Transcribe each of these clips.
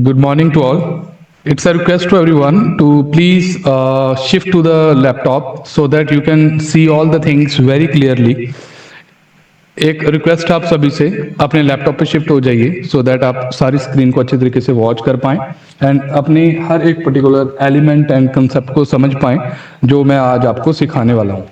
Good morning to all. It's a request to everyone to please shift to the laptop so that you can see all the things very clearly. एक request आप सभी से अपने laptop पे shift हो जाइए so that आप सारी स्क्रीन को अच्छी तरीके से वॉच कर पाएं एंड अपनी हर एक पर्टिकुलर एलिमेंट एंड कंसेप्ट को समझ पाएं जो मैं आज आपको सिखाने वाला हूं.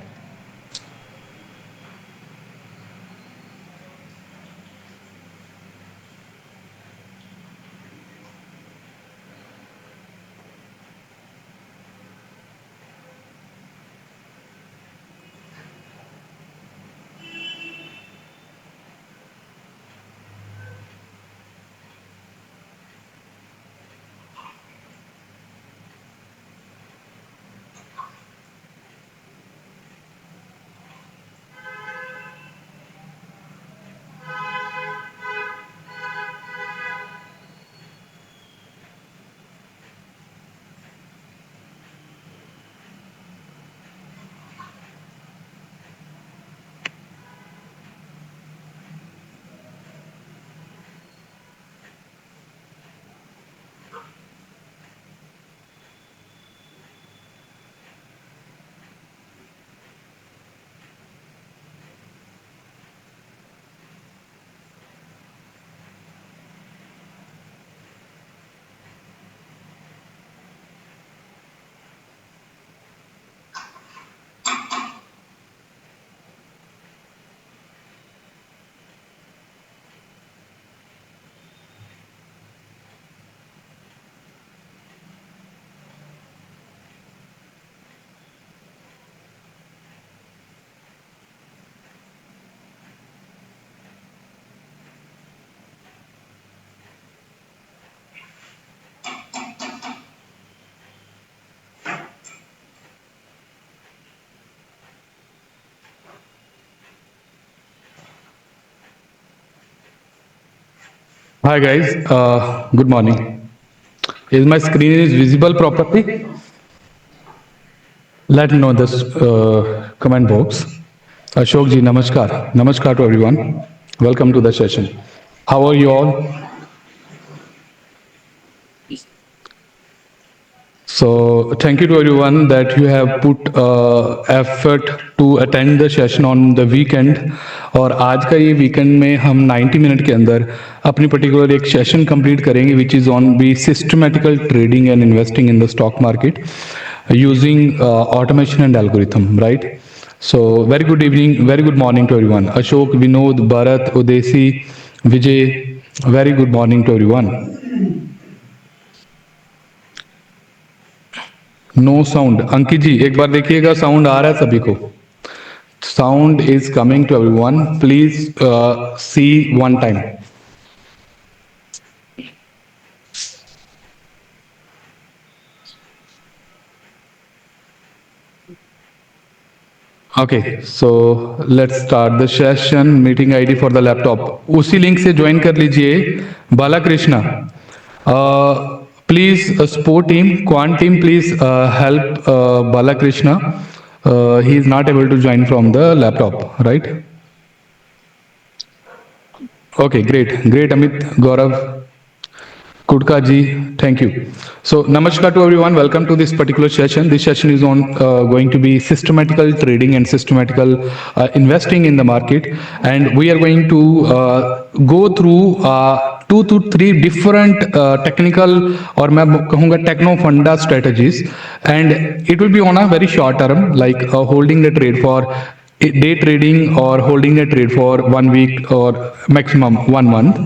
Hi guys, good morning. Is my screen is visible properly? Let me know this comment box. Ashok ji, namaskar. Namaskar to everyone. Welcome to the session. How are you all? So thank you to everyone that you have put effort to attend the session on the weekend. और आज का ये weekend में हम 90 minute के अंदर अपनी particular एक सेशन कंप्लीट करेंगे which is on be systematical trading and investing in the stock market using automation and algorithm, right? So very good evening, very good morning to everyone. Ashok, Vinod, Bharat, Udesi, Vijay, very good morning to everyone. No sound. Ankit ji एक बार देखिएगा sound आ रहा है सभी को. Sound is coming to everyone. Please see one time. Okay, so let's start the session. Meeting ID for the laptop उसी link से ज्वाइन कर लीजिए. Balakrishna, please support team, quant team, please help Balakrishna. He is not able to join from the laptop, right? Okay, great, Amit, Gaurav, Kutka ji, thank you. So namaskar to everyone, welcome to this particular session. This session is on going to be systematical trading and systematical investing in the market, and we are going to go through 2 to 3 different technical और मैं कहूँगा techno funda strategies, and it will be on a very short term like holding the trade for day trading or holding a trade for 1 week or maximum 1 month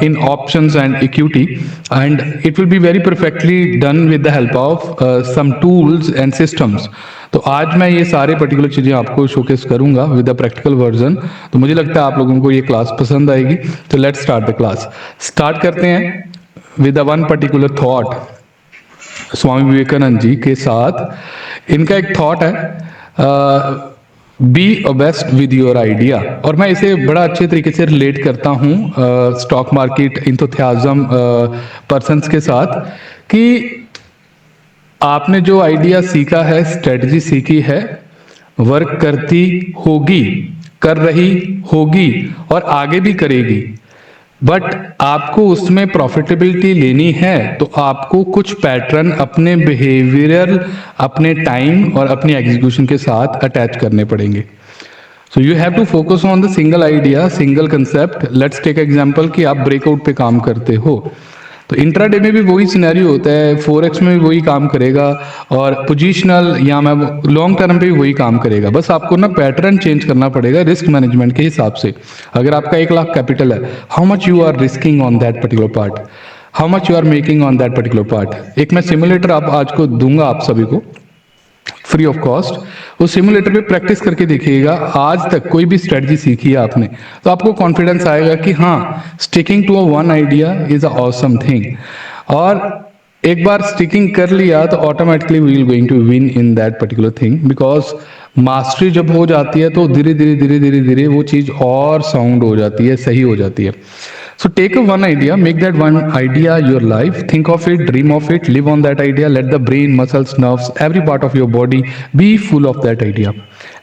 in options and equity, and it will be very perfectly done with the help of some tools and systems. तो आज मैं ये सारे particular चीज़ें आपको showcase करूंगा with the practical version. तो मुझे लगता है आप लोगों को ये क्लास पसंद आएगी. तो let's start the class. Start करते हैं with the one particular thought Swami Vivekananda ji के साथ. इनका एक थॉट है be a best with your idea, और मैं इसे बड़ा अच्छे तरीके से रिलेट करता हूँ स्टॉक मार्केट इंथुसियाज्म पर्सन्स के साथ कि आपने जो आइडिया सीखा है, स्ट्रेटजी सीखी है, वर्क करती होगी, कर रही होगी और आगे भी करेगी, बट आपको उसमें प्रॉफिटेबिलिटी लेनी है तो आपको कुछ पैटर्न अपने बिहेवियरल, अपने टाइम और अपनी एग्जीक्यूशन के साथ अटैच करने पड़ेंगे. So you have to focus on the single idea, single concept. Let's take example कि आप ब्रेकआउट पे काम करते हो, तो इंट्राडे में भी वही सिनेरियो होता है, फोरेक्स में भी वही काम करेगा, और पोजिशनल या मैं लॉन्ग टर्म पे भी वही काम करेगा. बस आपको ना पैटर्न चेंज करना पड़ेगा रिस्क मैनेजमेंट के हिसाब से. अगर आपका 1 लाख कैपिटल है, how much you are risking on that particular part, how much you are making on that particular part. एक मैं सिमुलेटर आप आज को दूंगा आप सभी को फ्री ऑफ कॉस्ट. उस सिमुलेटर पे प्रैक्टिस करके देखिएगा. आज तक कोई भी स्ट्रेटजी सीखी है आपने तो आपको कॉन्फिडेंस आएगा कि हाँ, sticking to a one idea is a awesome thing. और एक बार स्टिकिंग कर लिया तो automatically we will going to win in that particular thing, because mastery जब हो जाती है तो धीरे धीरे धीरे धीरे धीरे वो चीज और साउंड हो जाती है, सही हो जाती है. So take a one idea, make that one idea your life, think of it, dream of it, live on that idea, let the brain, muscles, nerves, every part of your body be full of that idea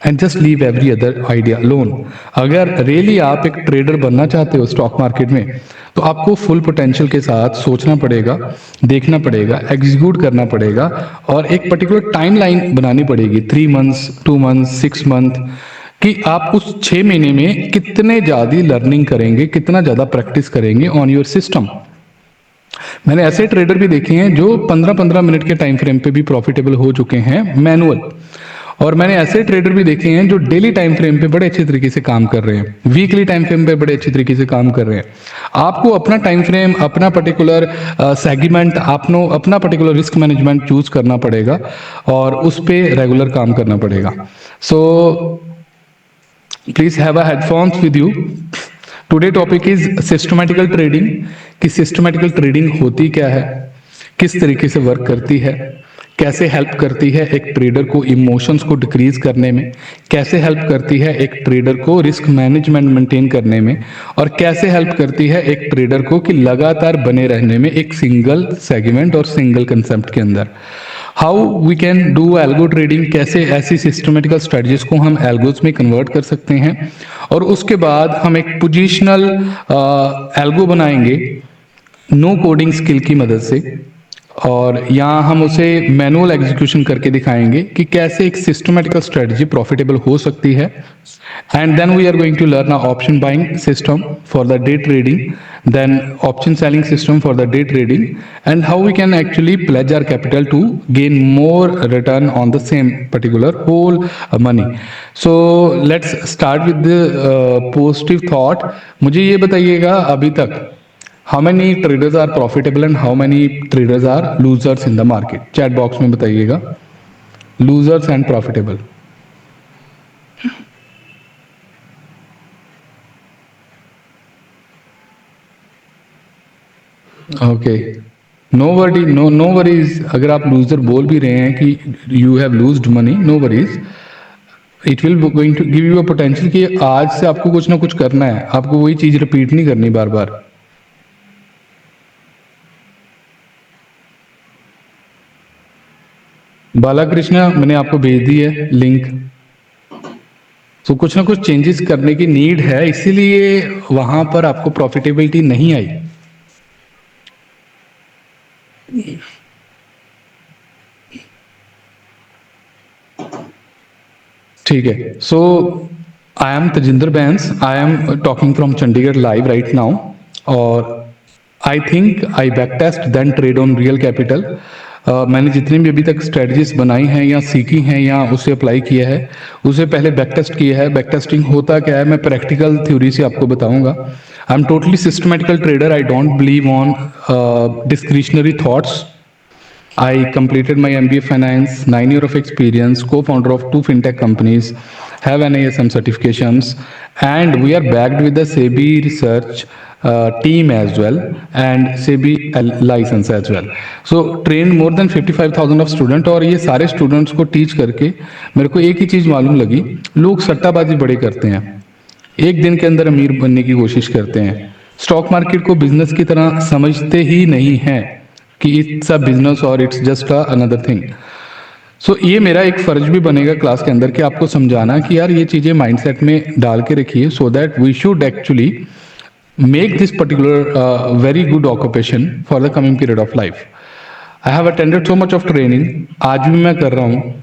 and just leave every other idea alone. अगर really आप एक trader बनना चाहते हो stock market में, तो आपको full potential के साथ सोचना पड़ेगा, देखना पड़ेगा, एग्जीक्यूट करना पड़ेगा और एक पर्टिकुलर टाइमलाइन बनानी पड़ेगी, 3 मंथ्स, 2 मंथ्स, 6 मंथ, कि आप उस 6 महीने में कितने ज़्यादा लर्निंग करेंगे, कितना ज़्यादा प्रैक्टिस करेंगे ऑन योर सिस्टम. मैंने ऐसे ट्रेडर भी देखे हैं जो 15-15 मिनट के टाइम फ्रेम पे भी प्रॉफिटेबल हो चुके हैं मैनुअल, और मैंने ऐसे ट्रेडर भी देखे हैं जो डेली टाइम फ्रेम पे बड़े अच्छे तरीके से काम कर रहे हैं, वीकली टाइम फ्रेम पे बड़े अच्छे तरीके से काम कर रहे हैं. आपको अपना टाइम फ्रेम, अपना पर्टिकुलर सेगमेंट, आपको अपना पर्टिकुलर रिस्क मैनेजमेंट चूज करना पड़ेगा और उस पर रेगुलर काम करना पड़ेगा. So please have a headphones with you. Today topic is systematical trading, कि सिस्टमैटिकल ट्रेडिंग होती क्या है, किस तरीके से वर्क करती है, कैसे हेल्प करती है एक ट्रेडर को इमोशंस को डिक्रीज करने में, कैसे हेल्प करती है एक ट्रेडर को रिस्क मैनेजमेंट मेंटेन करने में, और कैसे हेल्प करती है एक ट्रेडर को कि लगातार बने रहने में एक सिंगल सेगमेंट और सिंगल कंसेप्ट के अंदर. How we can do algo trading, कैसे ऐसी सिस्टमेटिकल स्ट्रेटजीज को हम एल्गोज में कन्वर्ट कर सकते हैं, और उसके बाद हम एक पोजिशनल एल्गो बनाएंगे नो कोडिंग स्किल की मदद से, और यहाँ हम उसे मैनुअल एग्जीक्यूशन करके दिखाएंगे कि कैसे एक सिस्टमेटिकल स्ट्रेटजी प्रॉफिटेबल हो सकती है. And then we are going to learn a option buying system for the day trading, then option selling system for the day trading, and how we can actually pledge our capital to gain more return on the same particular whole money. So let's start with the positive thought. मुझे ये बताइएगा अभी तक how many traders are profitable and how many traders are losers in the market? Chat box में बताइएगा losers and profitable. Okay, no worries. अगर आप loser बोल भी रहे हैं कि you have losed money, no worries. It will going to give you a potential कि आज से आपको कुछ ना कुछ करना है, आपको वही चीज रिपीट नहीं करनी बार बार. बालाकृष्णा, मैंने आपको भेज दी है लिंक. तो कुछ ना कुछ चेंजेस करने की नीड है, इसीलिए वहां पर आपको प्रॉफिटेबिलिटी नहीं आई. ठीक है. So I am Tajinder Bains, I am talking from Chandigarh live right now, और I think I back test then trade on real capital. मैंने जितनी भी अभी तक स्ट्रेटजीज बनाई हैं या सीखी हैं या उसे अप्लाई किया है, उसे पहले बैक टेस्ट किया है. बैक टेस्टिंग होता क्या है मैं प्रैक्टिकल थ्योरी से आपको बताऊंगा. I am totally systematical trader, I don't believe on discretionary thoughts. I completed my MBA Finance, 9 years of experience, co-founder of 2 fintech companies, have NISM certifications, and we are backed with the SEBI research team as well and SEBI license as well. So trained more than 55,000 of students, और ये सारे students को teach करके मेरे को एक ही चीज़ मालूम लगी, लोग सट्टाबाजी बड़े करते हैं, एक दिन के अंदर अमीर बनने की कोशिश करते हैं, स्टॉक मार्केट को बिजनेस की तरह समझते ही नहीं हैं कि इट्स अ बिजनेस और इट्स जस्ट अनदर थिंग. सो ये मेरा एक फर्ज भी बनेगा क्लास के अंदर कि आपको समझाना कि यार ये चीज़ें माइंडसेट में डाल के रखिए, so that we should actually make this particular very good occupation for the coming period of life. I have attended so much of training, आज भी मैं कर रहा हूँ.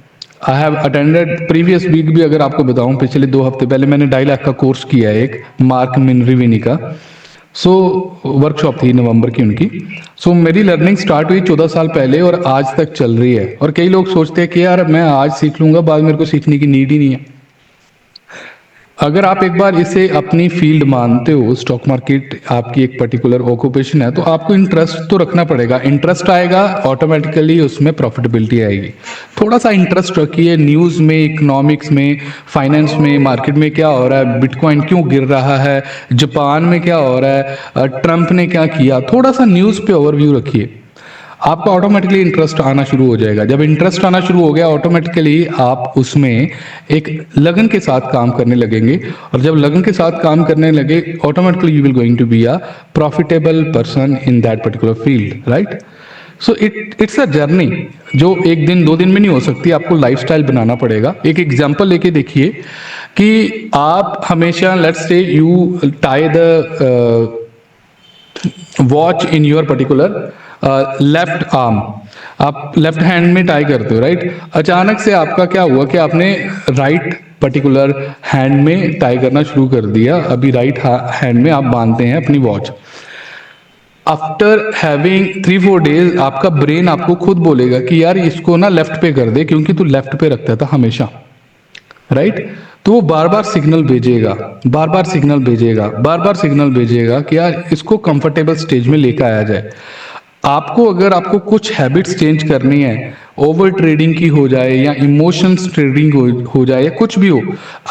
I have attended previous week भी, अगर आपको बताऊं पिछले 2 हफ्ते पहले मैंने 2.5 लाख का कोर्स किया है एक मार्क मिनरिविनी का. सो वर्कशॉप थी नवंबर की उनकी. सो मेरी लर्निंग स्टार्ट हुई 14 साल पहले और आज तक चल रही है. और कई लोग सोचते हैं कि यार मैं आज सीख लूंगा, बाद मेरे को सीखने की नीड ही नहीं है. अगर आप एक बार इसे अपनी फील्ड मानते हो, स्टॉक मार्केट आपकी एक पर्टिकुलर ऑक्यूपेशन है, तो आपको इंटरेस्ट तो रखना पड़ेगा. इंटरेस्ट आएगा ऑटोमेटिकली उसमें प्रॉफिटेबिलिटी आएगी. थोड़ा सा इंटरेस्ट रखिए न्यूज़ में, इकोनॉमिक्स में, फाइनेंस में, मार्केट में क्या हो रहा है, बिटकॉइन क्यों गिर रहा है, जापान में क्या हो रहा है, ट्रंप ने क्या किया. थोड़ा सा न्यूज़ पे ओवरव्यू रखिए, आपका ऑटोमेटिकली इंटरेस्ट आना शुरू हो जाएगा. जब इंटरेस्ट आना शुरू हो गया ऑटोमेटिकली आप उसमें एक लगन के साथ काम करने लगेंगे. और जब लगन के साथ काम करने लगे automatically you will going to be a profitable person in that particular field, right. So it's a journey जो 1 दिन 2 दिन में नहीं हो सकती. आपको लाइफस्टाइल बनाना पड़ेगा. एक एग्जांपल लेके देखिए कि आप हमेशा let's say you tie the watch in your particular left arm, आप लेफ्ट हैंड में टाई करते हो, राइट. अचानक से आपका क्या हुआ कि आपने राइट पर्टिकुलर हैंड में टाई करना शुरू कर दिया. अभी राइट हैंड में आप बांधते हैं अपनी वॉच. आफ्टर हैविंग 3-4 डेज आपका ब्रेन आपको खुद बोलेगा कि यार इसको ना लेफ्ट पे कर दे, क्योंकि तू लेफ्ट पे रखता था हमेशा, राइट. तो वो बार बार सिग्नल भेजेगा, बार बार सिग्नल भेजेगा, बार बार सिग्नल भेजेगा कि यार इसको कंफर्टेबल स्टेज में लेकर आया जाए. आपको अगर आपको कुछ हैबिट्स चेंज करनी है, ओवर ट्रेडिंग की हो जाए या इमोशंस ट्रेडिंग हो जाए या कुछ भी हो,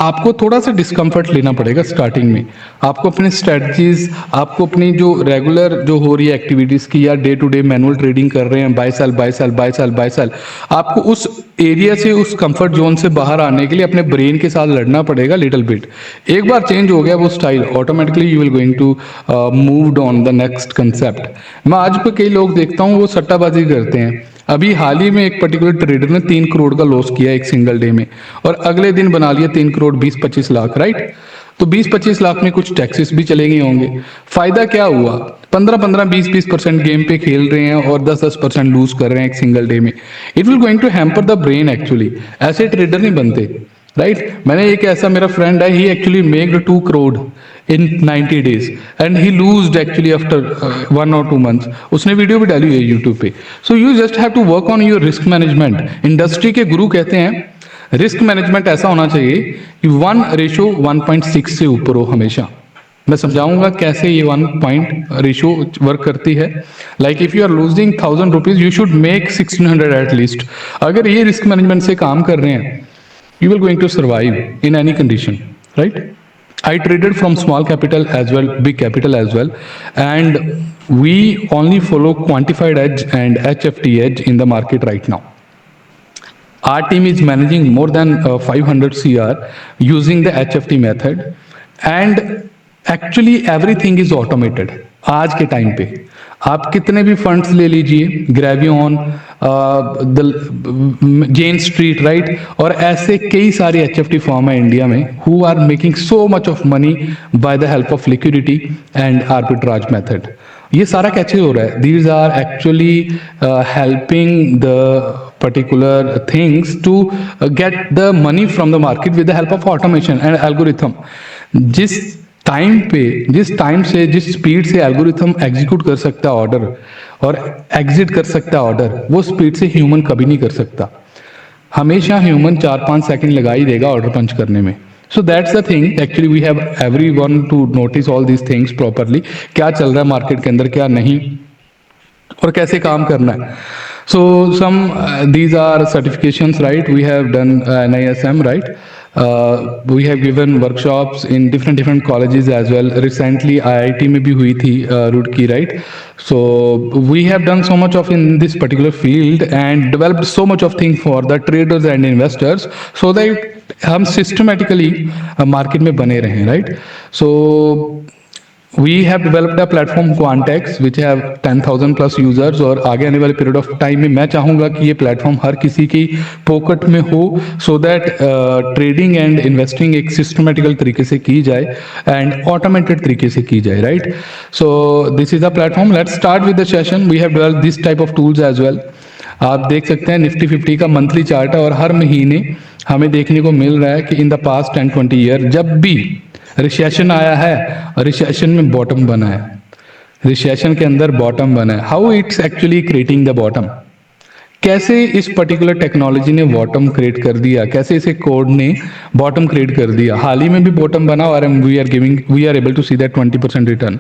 आपको थोड़ा सा डिस्कम्फर्ट लेना पड़ेगा स्टार्टिंग में. आपको अपने स्ट्रेटजीज, आपको अपनी जो रेगुलर जो हो रही है एक्टिविटीज की, या day to day manual trading कर रहे हैं, buy sell buy sell buy sell buy sell, आपको उस एरिया से, उस कंफर्ट जोन से बाहर आने के लिए अपने ब्रेन के साथ लड़ना पड़ेगा लिटिल बिट. एक बार चेंज हो गया वो style, automatically you will going to moved on the next concept. मैं आज पे कई लोग देखता हूँ वो सट्टाबाजी करते हैं. अभी हाल ही में एक पर्टिकुलर ट्रेडर ने 3 करोड़ का लॉस किया एक सिंगल डे में, और अगले दिन बना लिया 3 करोड़ 20-25 लाख, राइट. तो 20-25 लाख में कुछ टैक्सेस भी चले गए होंगे. फायदा क्या हुआ? 15-15, 20-20% गेम पे खेल रहे हैं और 10-10% लूज कर रहे हैं एक सिंगल डे में. It will going to hamper the brain actually. ऐसे ट्रेडर नहीं बनते, राइट. मैंने एक ऐसा मेरा फ्रेंड है, he actually maked 2 crore in 90 days and he lost actually after 1 or 2 months. उसने वीडियो भी डाली हुई है यूट्यूब पे. So you just have to work on your risk management. Industry के गुरु कहते हैं रिस्क मैनेजमेंट ऐसा होना चाहिए कि 1:1.6 से ऊपर हो हमेशा. मैं समझाऊंगा कैसे ये 1 पॉइंट रेशियो वर्क करती है. Like if you are losing 1000 rupees you should make 1600 at least. अगर ये रिस्क मैनेजमेंट से काम कर रहे हैं you will going to survive in any condition, right. I traded from small capital as well, big capital as well, and we only follow quantified edge and HFT edge in the market right now. Our team is managing more than 500 CR using the HFT method, and actually everything is automated. आज के time पे आप कितने भी funds ले लीजिए, ग्रेवियन, जेन street, right, और ऐसे कई सारे HFT फॉर्म है इंडिया में who are making so much of money by the help of liquidity and arbitrage method. ये सारा कैसे हो रहा है? These are actually helping the particular things to get the money from the market with the help of automation and algorithm. जिस time से जिस speed से एल्गोरिथम एग्जीक्यूट कर सकता है ऑर्डर और एग्जिट कर सकता है ऑर्डर, वो स्पीड से ह्यूमन कभी नहीं कर सकता. हमेशा ह्यूमन 4-5 सेकंड लगा ही देगा ऑर्डर पंच करने में. So that's the thing actually we have everyone to notice all these things properly. क्या चल रहा है मार्केट के अंदर, क्या नहीं, और कैसे काम करना है. So some these are certifications, right? We have done NISM, right? We have given workshops in different colleges as well. Recently IIT में भी हुई थी Roorkee, right? So we have done so much of in this particular field and developed so much of things for the traders and investors so that हम systematically market में बने रहें, right? So We have developed a platform Quantex which have 10,000 plus users और आगे आने वाले period of time में मैं चाहूँगा कि ये प्लेटफॉर्म हर किसी की पॉकेट में हो so that trading and investing एक सिस्टमेटिकल तरीके से की जाए एंड ऑटोमेटेड तरीके से की जाए, right? So this is a platform. Let's start with the session. We have developed this type of tools as well. आप देख सकते हैं निफ्टी 50 का मंथली चार्ट है और हर महीने हमें देखने को मिल रहा है कि इन द पास्ट 10-20 ईयर जब भी रिसेशन आया है और रिसेशन में बॉटम बना है, रिसेशन के अंदर बॉटम बना है. How it's actually creating the bottom, कैसे इस पर्टिकुलर टेक्नोलॉजी ने बॉटम क्रिएट कर दिया, कैसे इसे कोड ने बॉटम क्रिएट कर दिया. हाल ही में भी बॉटम बना और we are able to see that 20% return.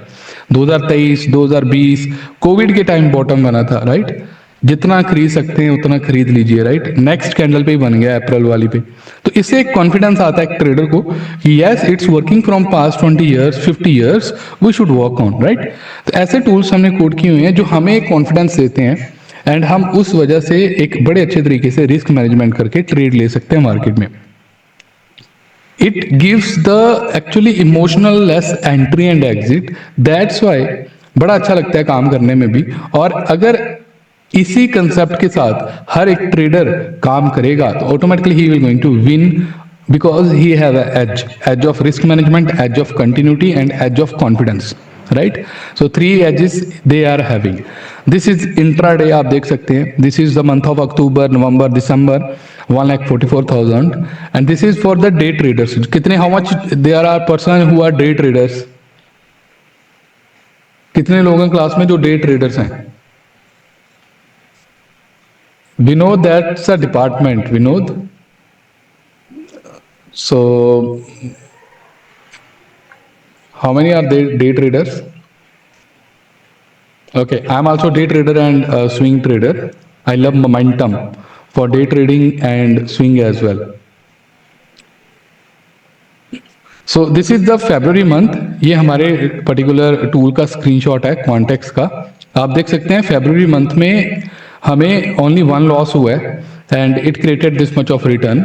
2023 2020 covid के टाइम बॉटम बना था, राइट? जितना खरीद सकते हैं उतना खरीद लीजिए, राइट? नेक्स्ट कैंडल पे ही बन गया अप्रैल वाली पे. तो इससे एक कॉन्फिडेंस आता है एक ट्रेडर को कि yes it's working from past 20 years 50 years we should work on, right? तो ऐसे टूल्स हमने कोड किए हुए हैं जो हमें एक कॉन्फिडेंस देते हैं एंड हम उस वजह से एक बड़े अच्छे तरीके से रिस्क मैनेजमेंट करके ट्रेड ले सकते हैं मार्केट में. It gives the actually emotional less entry and exit. That's why बड़ा अच्छा लगता है काम करने में भी. और अगर इसी कंसेप्ट के साथ हर एक ट्रेडर काम करेगा तो automatically he will going to win because he have a edge of risk management, edge of continuity and edge of confidence, right? So 3 edges they are having. This is intraday. आप देख सकते हैं this is the month of October, November, December, 1,44,000 and this is for the day traders. कितने how much there are person who are day traders? कितने लोग हैं class में जो डे ट्रेडर्स हैं? Vinod, that's a department, Vinod. So, how many are day traders? Okay, I'm also day trader and swing trader. I love momentum for day trading and swing as well. So this is the February month. ये हमारे particular tool का screenshot है क्वांटेक्स का. आप देख सकते हैं फरवरी month में हमें ओनली 1 लॉस हुआ है and it created this much of return.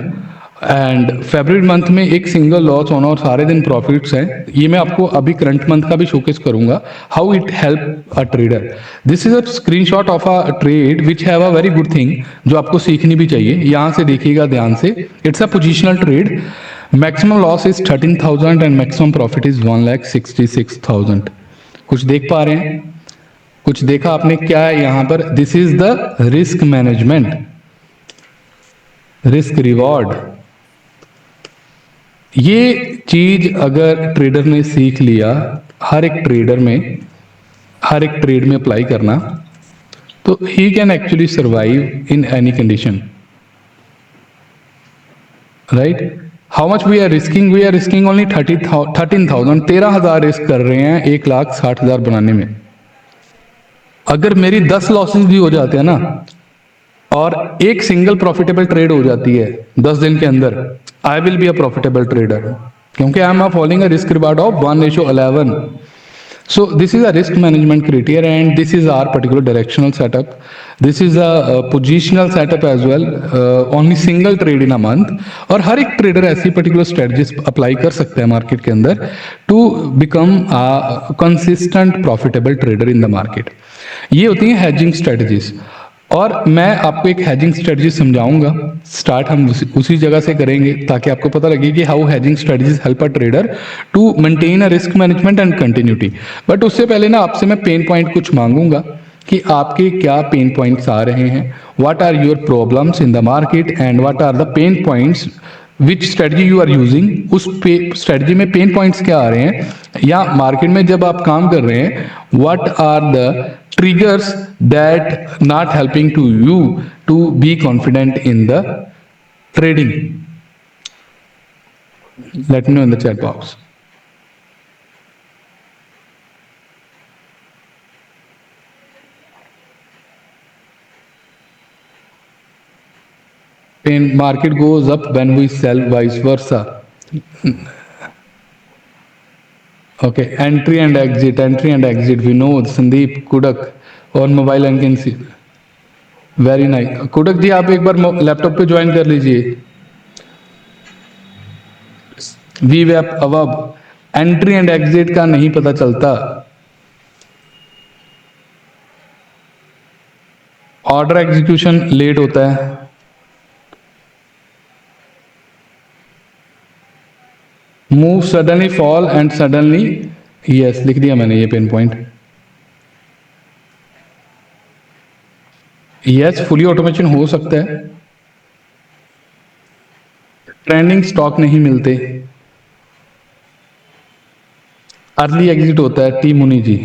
And February month में एक सिंगल लॉस होना और सारे दिन प्रॉफिट्स हैं. ये मैं आपको अभी करंट मंथ का भी शोकेस करूंगा how it help a trader. This is a screenshot of a trade which have a very good thing जो आपको सीखनी भी चाहिए. यहाँ से देखिएगा ध्यान से. It's a positional trade. Maximum loss is 13,000 and maximum profit is 1,66,000. कुछ देख पा रहे हैं? कुछ देखा आपने क्या है यहाँ पर? This is the risk management, risk reward. ये चीज अगर ट्रेडर ने सीख लिया हर एक ट्रेडर में, हर एक ट्रेड में अप्लाई करना, तो he can actually survive in any condition, right? How much we are risking? We are risking only 13,000. 13,000 risk कर रहे हैं 1,60,000 बनाने में. अगर मेरी 10 लॉसेस भी हो जाते हैं ना और एक सिंगल प्रॉफिटेबल ट्रेड हो जाती है 10 दिन के अंदर, I will be a profitable trader क्योंकि I am following a risk reward of 1:11. So this is a risk management criteria and this is our particular directional setup. This is a positional setup as well. Only single trade in a month. और हर एक trader ऐसी particular strategies apply कर सकते हैं market के अंदर to become a consistent profitable trader in the market. ये होती हैं हैजिंग स्ट्रेटजीज और मैं आपको एक हैजिंग स्ट्रेटजी समझाऊंगा. स्टार्ट हम उसी जगह से करेंगे ताकि आपको पता लगे कि how hedging strategies help a trader to maintain a risk management and continuity. But उससे पहले ना आपसे मैं पेन पॉइंट कुछ मांगूंगा कि आपके क्या पेन पॉइंट्स आ रहे हैं, what are your problems in the market and what are the pain points which strategy you are using. उस स्ट्रेटजी में पेन पॉइंट्स क्या आ रहे हैं या मार्केट में जब आप काम कर रहे हैं what are the triggers that not helping to you to be confident in the trading. Let me know in the chat box. When market goes up when we sell, vice versa. Okay, entry and exit. Vinod, Sandeep, Kudak on mobile and can see. Very nice. कुडक जी आप एक बार laptop पे join कर लीजिए. वी वेब अवब एंट्री एंड एग्जिट का नहीं पता चलता, ऑर्डर एग्जीक्यूशन लेट होता है, move suddenly, fall and suddenly, yes लिख दिया मैंने ये pain point, yes fully automation हो सकता है, ट्रेंडिंग स्टॉक नहीं मिलते, अर्ली एग्जिट होता है, टी मुनी ji,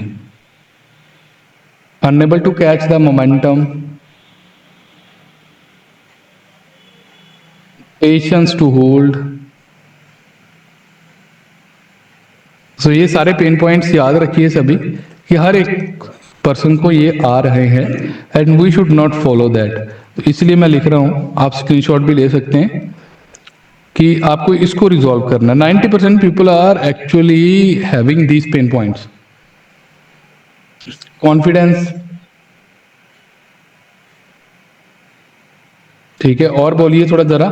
unable to catch the momentum, patience to hold. So ये सारे पेन पॉइंट्स याद रखिए सभी कि हर एक पर्सन को ये आ रहे हैं and we should not follow that. तो इसलिए मैं लिख रहा हूं, आप स्क्रीनशॉट भी ले सकते हैं कि आपको इसको रिजॉल्व करना। 90% people are actually having these pain points. Confidence, ठीक है, और बोलिए थोड़ा जरा।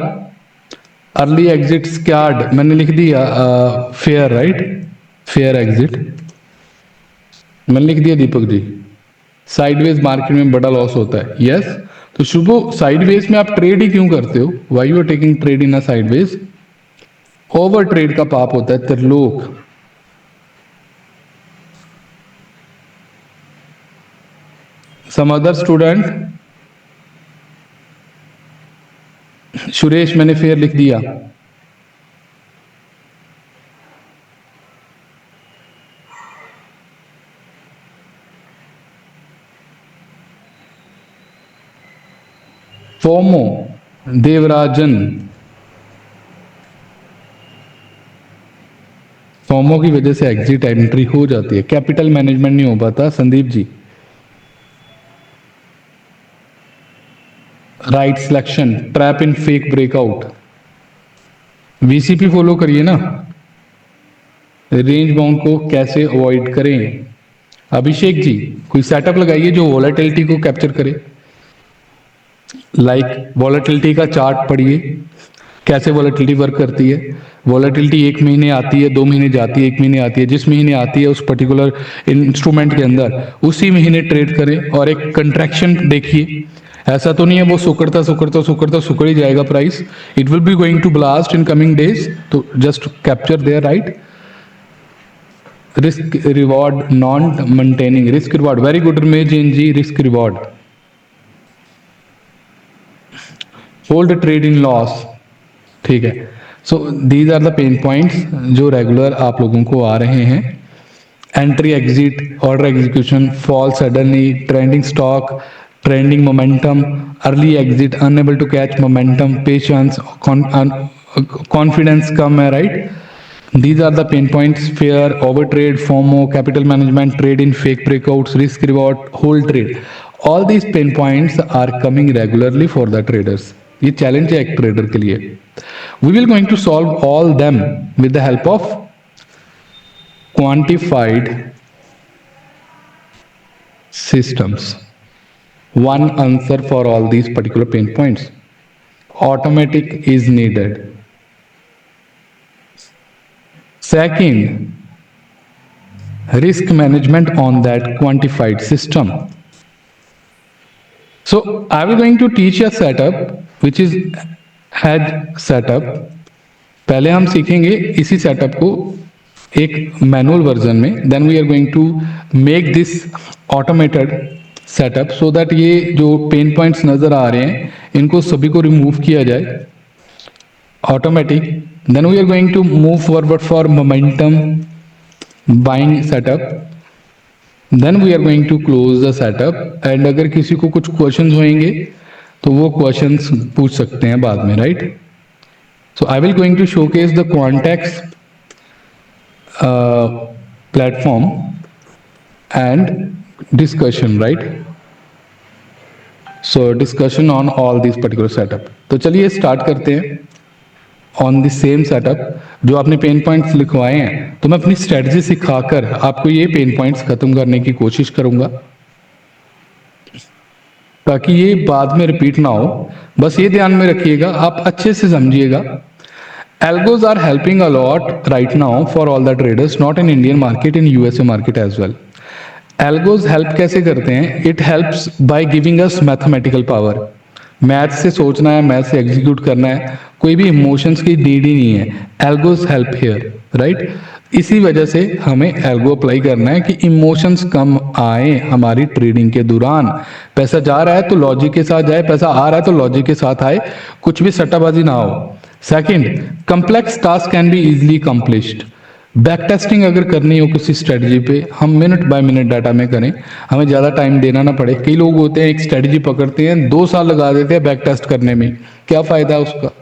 अर्ली एग्जिट स्कैड मैंने लिख दिया, फेयर राइट, फेयर एग्जिट मैंने लिख दिया दीपक जी। साइडवेज मार्केट में बड़ा लॉस होता है, यस। तो शुभ साइडवेज में आप ट्रेड ही क्यों करते हो? Why you are taking trade in a sideways? Over trade का पाप होता है, Trilok. Some other student, Suresh मैंने फेयर लिख दिया। फोमो, देवराजन, फोमो की वजह से एग्जिट एंट्री हो जाती है, कैपिटल मैनेजमेंट नहीं हो पाता, Sandeep ji. Right selection, trap इन फेक ब्रेकआउट, वीसीपी फॉलो करिए ना। रेंज बाउंड को कैसे अवॉइड करें? अभिषेक जी कोई सेटअप लगाइए जो वॉलेटिलिटी को कैप्चर करे। लाइक वॉलेटिलिटी का चार्ट पढ़िए, कैसे वॉलेटिलिटी वर्क करती है। वॉलेटिलिटी 1 महीने आती है, 2 महीने जाती है, 1 महीने आती है। जिस महीने आती है उस पर्टिकुलर इंस्ट्रूमेंट के अंदर उसी महीने ट्रेड करें और एक कंट्रैक्शन देखिए। ऐसा तो नहीं है वो सुकड़ता सुकड़ता सुकड़ता सुकड़ ही जाएगा price, it will be going to blast in coming days. तो just capture there right. Risk reward non maintaining, risk reward very good Ramesh Jain ji, risk reward. Hold trade in loss, ठीक है। So these are the pain points जो regular आप लोगों को आ रहे हैं। Entry exit, order execution, fall suddenly, trending stock, trending momentum, early exit, unable to catch momentum, patience, confidence कम है right. These are the pain points: fear, overtrade, FOMO, capital management, trade in fake breakouts, risk reward, hold trade. All these pain points are coming regularly for the traders. ये challenge है एक trader के लिए. We will going to solve all them with the help of quantified systems. One answer for all these particular pain points. Automatic is needed. Second, risk management on that quantified system. So I will going to teach a setup which is hedge setup. पहले हम सीखेंगे इसी setup को एक manual version में, then we are going to make this automated setup so that ये जो pen points नजर आ रहे हैं इनको सभी को रिमूव किया जाए automatic. Then we are going to move forward for momentum buying setup. Then we are going to close the setup. And अगर किसी को कुछ क्वेश्चंस होंगे तो वो क्वेश्चंस पूछ सकते हैं बाद में, right? So I will going to showcase the Quantex platform and discussion, right? So discussion on all these particular setup. तो चलिए स्टार्ट करते हैं ऑन द सेम सेटअप। जो आपने पेन पॉइंट्स लिखवाए हैं तो मैं अपनी स्ट्रेटजी सिखाकर आपको ये पेन पॉइंट्स खत्म करने की कोशिश करूंगा ताकि ये बाद में रिपीट ना हो। बस ये ध्यान में रखिएगा, आप अच्छे से समझिएगा Algos are helping a lot right now for all the traders, not in Indian market, in USA market as well. Algos help कैसे करते हैं? It helps by giving us mathematical power. Math से सोचना है, मैथ से execute करना है, कोई भी इमोशंस की नीड ही नहीं है. Algos help here, right? इसी वजह से हमें एल्गो अप्लाई करना है कि इमोशंस कम आए हमारी ट्रेडिंग के दौरान. पैसा जा रहा है तो लॉजिक के साथ जाए, पैसा आ रहा है तो लॉजिक के साथ आए, कुछ भी सट्टाबाजी ना हो. Second, complex task can be easily accomplished. Back testing अगर करनी हो किसी स्ट्रेटजी पे, हम मिनट बाय मिनट डाटा में करें, हमें ज़्यादा टाइम देना ना पड़े. कई लोग होते हैं एक स्ट्रेटजी पकड़ते हैं 2 साल लगा देते हैं बैक टेस्ट करने में. क्या फ़ायदा है उसका?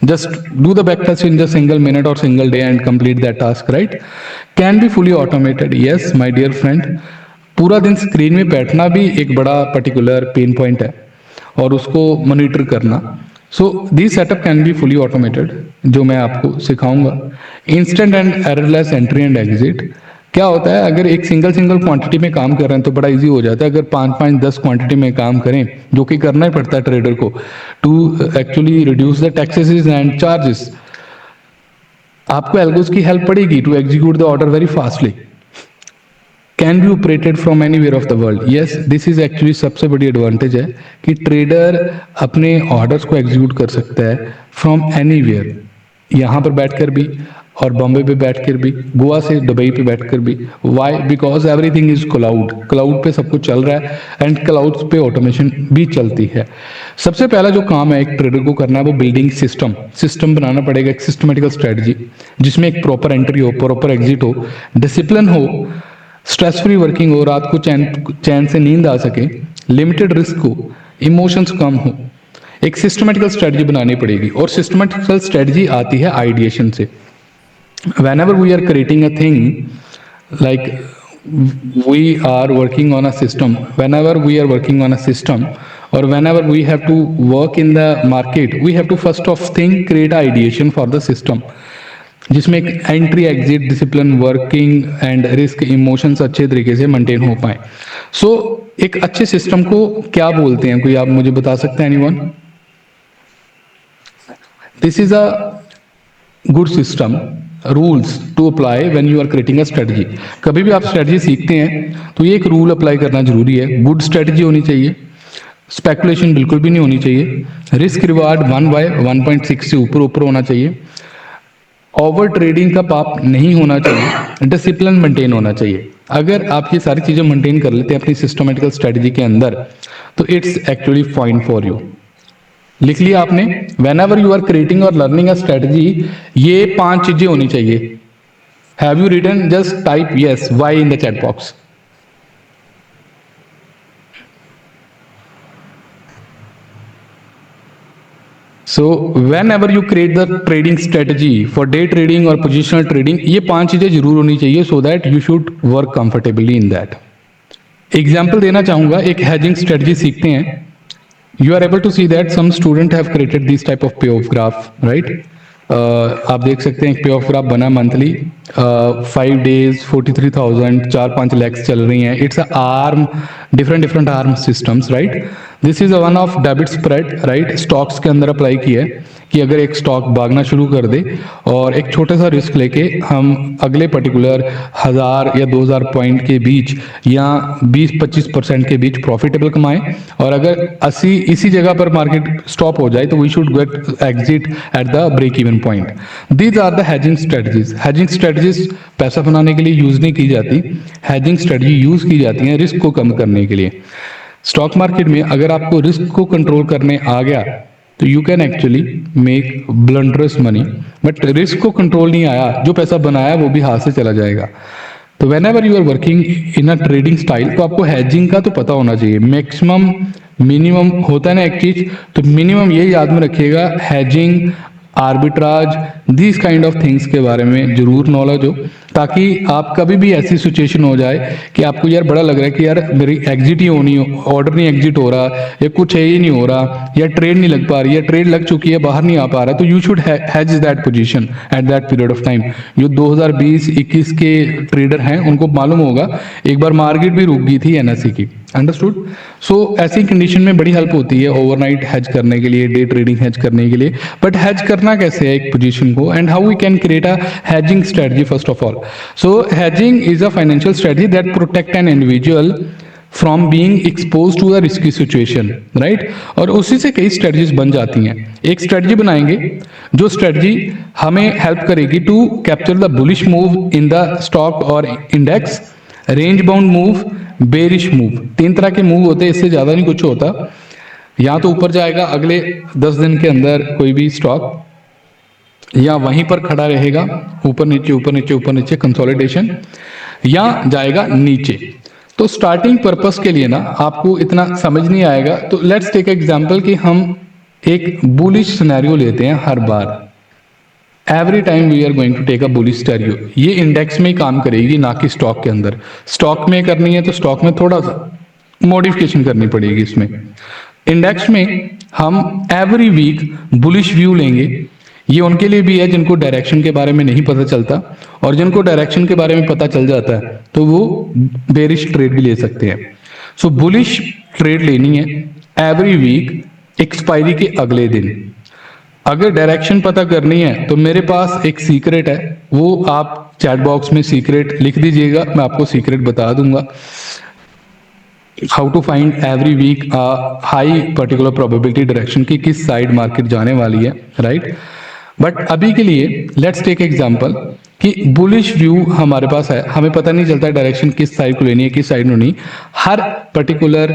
Just do the back test in the single minute और single day and complete that task, right? Can be fully automated. Yes my dear friend, पूरा दिन स्क्रीन में बैठना भी एक बड़ा पर्टिकुलर पेन पॉइंट है और उसको मॉनिटर करना. So this setup can be fully automated, जो मैं आपको सिखाऊंगा. Instant and errorless entry and exit. क्या होता है, अगर एक सिंगल क्वांटिटी में काम कर रहे हैं तो बड़ा इजी हो जाता है. अगर 5-5-10 क्वांटिटी में काम करें, जो कि करना ही पड़ता है ट्रेडर को to actually reduce the taxes and charges, आपको एल्गोस की हेल्प पड़ेगी to execute the order very fastly. Can be operated from anywhere of the world. Yes, this is actually सबसे बड़ी एडवांटेज है कि ट्रेडर अपने ऑर्डर्स को एग्जीक्यूट कर सकता है फ्रॉम एनीवेयर, यहाँ पर बैठकर भी और बॉम्बे पे बैठकर भी, गोवा से दुबई पे बैठकर भी. Why? Because everything is cloud. Cloud पे सब कुछ चल रहा है एंड क्लाउड पे ऑटोमेशन भी चलती है. सबसे पहला जो काम है एक ट्रेडर को करना है वो बिल्डिंग सिस्टम बनाना पड़ेगा. एक सिस्टमेटिकल स्ट्रेटजी जिसमें एक प्रॉपर एंट्री हो, प्रॉपर एग्जिट हो, डिसिप्लिन हो, स्ट्रेस फ्री वर्किंग हो, रात को चैन से नींद आ सके, लिमिटेड रिस्क हो, इमोशंस कम हो. एक सिस्टमेटिकल स्ट्रेटजी बनानी पड़ेगी और सिस्टमेटिकल स्ट्रेटजी आती है आइडिएशन से. whenever we are creating a thing, like we are working on a system, whenever we are working on a system or whenever we have to work in the market, we have to first of thing create ideation for the system, जिसमें entry exit discipline working and risk emotions अच्छे तरीके से maintain हो पाए. सो एक अच्छे system को क्या बोलते हैं, कोई आप मुझे बता सकते हैं? Anyone? This is a good system, rules to apply when you are creating a strategy. कभी भी आप स्ट्रेटजी सीखते हैं तो ये एक रूल अप्लाई करना जरूरी है. गुड स्ट्रेटजी होनी चाहिए, स्पेकुलेशन बिल्कुल भी नहीं होनी चाहिए, रिस्क रिवार्ड 1/1.6 से ऊपर होना चाहिए, ओवर ट्रेडिंग का पाप नहीं होना चाहिए, डिसिप्लिन मेंटेन होना चाहिए. अगर आप ये सारी चीजें मेंटेन कर लेते हैं अपनी सिस्टमेटिकल स्ट्रेटजी के अंदर तो it's actually fine for you. लिख लिया आपने? Whenever you are creating और लर्निंग अ स्ट्रेटजी, ये 5 चीजें होनी चाहिए. Have you written? Just type yes Y in the chat box. So whenever you create the trading strategy for day trading और positional trading, ये 5 चीजें जरूर होनी चाहिए so that you should work comfortably in that. Example देना चाहूंगा, एक hedging strategy सीखते हैं. You are able to see that some student have created this type of payoff graph, right? आप देख सकते हैं एक पे ऑफ ग्राफ बना मंथली, 5 days 43,000, 4-5 लैक्स चल रही हैं. It's arm, different arm systems, right? This is one of debit spread, right? Stocks के अंदर अप्लाई किया है कि अगर एक स्टॉक भागना शुरू कर दे और एक छोटा सा रिस्क लेके हम अगले पर्टिकुलर 1000 या 2000 पॉइंट के बीच या 20-25% के बीच प्रॉफिटेबल कमाएं, और अगर 80 इसी जगह पर मार्केट स्टॉप हो जाए तो we should get exit at the break even point. These are the hedging strategies. Hedging strategies पैसा बनाने के लिए यूज नहीं की जाती, हैजिंग स्ट्रेटजी यूज की जाती है रिस्क को कम करने के लिए. स्टॉक मार्केट में अगर आपको रिस्क को कंट्रोल करने आ गया तो you can actually make blunders money, but risk को कंट्रोल नहीं आया, जो पैसा बनाया वो भी हाथ से चला जाएगा. तो whenever you are working in a trading style तो आपको हैजिंग का तो पता होना चाहिए. मैक्सिमम मिनिमम होता है ना एक चीज, तो मिनिमम ये याद में रखिएगा, hedging, arbitrage, this kind of things के बारे में जरूर नॉलेज हो, ताकि आप कभी भी ऐसी सिचुएशन हो जाए कि आपको यार बड़ा लग रहा है कि यार मेरी एग्जिट ही होनी, ऑर्डर नहीं एग्जिट हो रहा, या कुछ है ही नहीं हो रहा, या ट्रेड नहीं लग पा रही है, ट्रेड लग चुकी है बाहर नहीं आ पा रहा, तो you should has that position at that period of time. जो 2020-21 के ट्रेडर हैं उनको मालूम होगा, एक बार मार्केट भी रुक गई थी एनएससी की। अंडरस्टूड? सो ऐसी कंडीशन में बड़ी हेल्प होती है ओवरनाइट हेज करने के लिए, डे ट्रेडिंग हेज करने के लिए। बट हेज करना कैसे है एक पोजीशन को, and how we can create a hedging strategy first of all. So hedging is a financial strategy that protect an individual from being expose to a risky situation, right. और उसी से कई strategies बन जाती हैं। एक strategy बनाएंगे जो स्ट्रेटजी हमें हेल्प करेगी to capture the bullish move in the stock और index, range bound move, bearish move. 3 तरह के मूव होते हैं, इससे ज्यादा नहीं कुछ होता। या तो ऊपर जाएगा अगले 10 दिन के अंदर कोई भी स्टॉक, या वहीं पर खड़ा रहेगा ऊपर नीचे ऊपर नीचे ऊपर नीचे कंसोलिडेशन, या जाएगा नीचे। तो स्टार्टिंग पर्पस के लिए ना आपको इतना समझ नहीं आएगा, तो लेट्स टेक एग्जांपल कि हम एक बुलिश सिनेरियो लेते हैं हर बार। Every time we are going to take a bullish scenario. ये इंडेक्स में ही काम करेगी, ना कि स्टॉक के अंदर। स्टॉक में करनी है तो स्टॉक में थोड़ा सा मॉडिफिकेशन करनी पड़ेगी। इसमें इंडेक्स में हम एवरी वीक बुलिश व्यू लेंगे। ये उनके लिए भी है जिनको डायरेक्शन के बारे में नहीं पता चलता, और जिनको डायरेक्शन के बारे में पता चल जाता है तो वो बेरिश ट्रेड भी ले सकते हैं। सो बुलिश ट्रेड लेनी है एवरी वीक, एक्सपायरी के अगले दिन। अगर डायरेक्शन पता करनी है तो मेरे पास एक सीक्रेट है, वो आप चैट बॉक्स में सीक्रेट लिख दीजिएगा, मैं आपको सीक्रेट बता दूंगा। How to find every week high particular probability direction की किस साइड मार्केट जाने वाली है, राइट। बट अभी के लिए लेट्स टेक एग्जांपल कि बुलिश व्यू हमारे पास है, हमें पता नहीं चलता डायरेक्शन किस साइड को लेनी है किस साइड को नहीं। हर पर्टिकुलर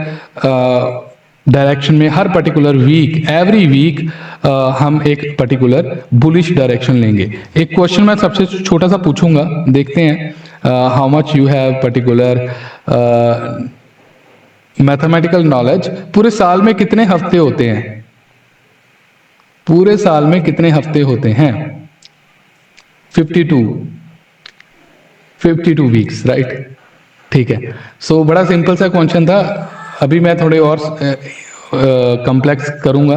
डायरेक्शन में हर पर्टिकुलर वीक, एवरी वीक हम एक पर्टिकुलर बुलिश डायरेक्शन लेंगे। एक क्वेश्चन मैं सबसे छोटा सा पूछूंगा, देखते हैं how much you have particular mathematical knowledge. पूरे साल में कितने हफ्ते होते हैं? पूरे साल में कितने हफ्ते होते हैं? 52 वीक्स, राइट। ठीक है। सो बड़ा सिंपल सा क्वेश्चन था। अभी मैं थोड़े और कॉम्प्लेक्स करूंगा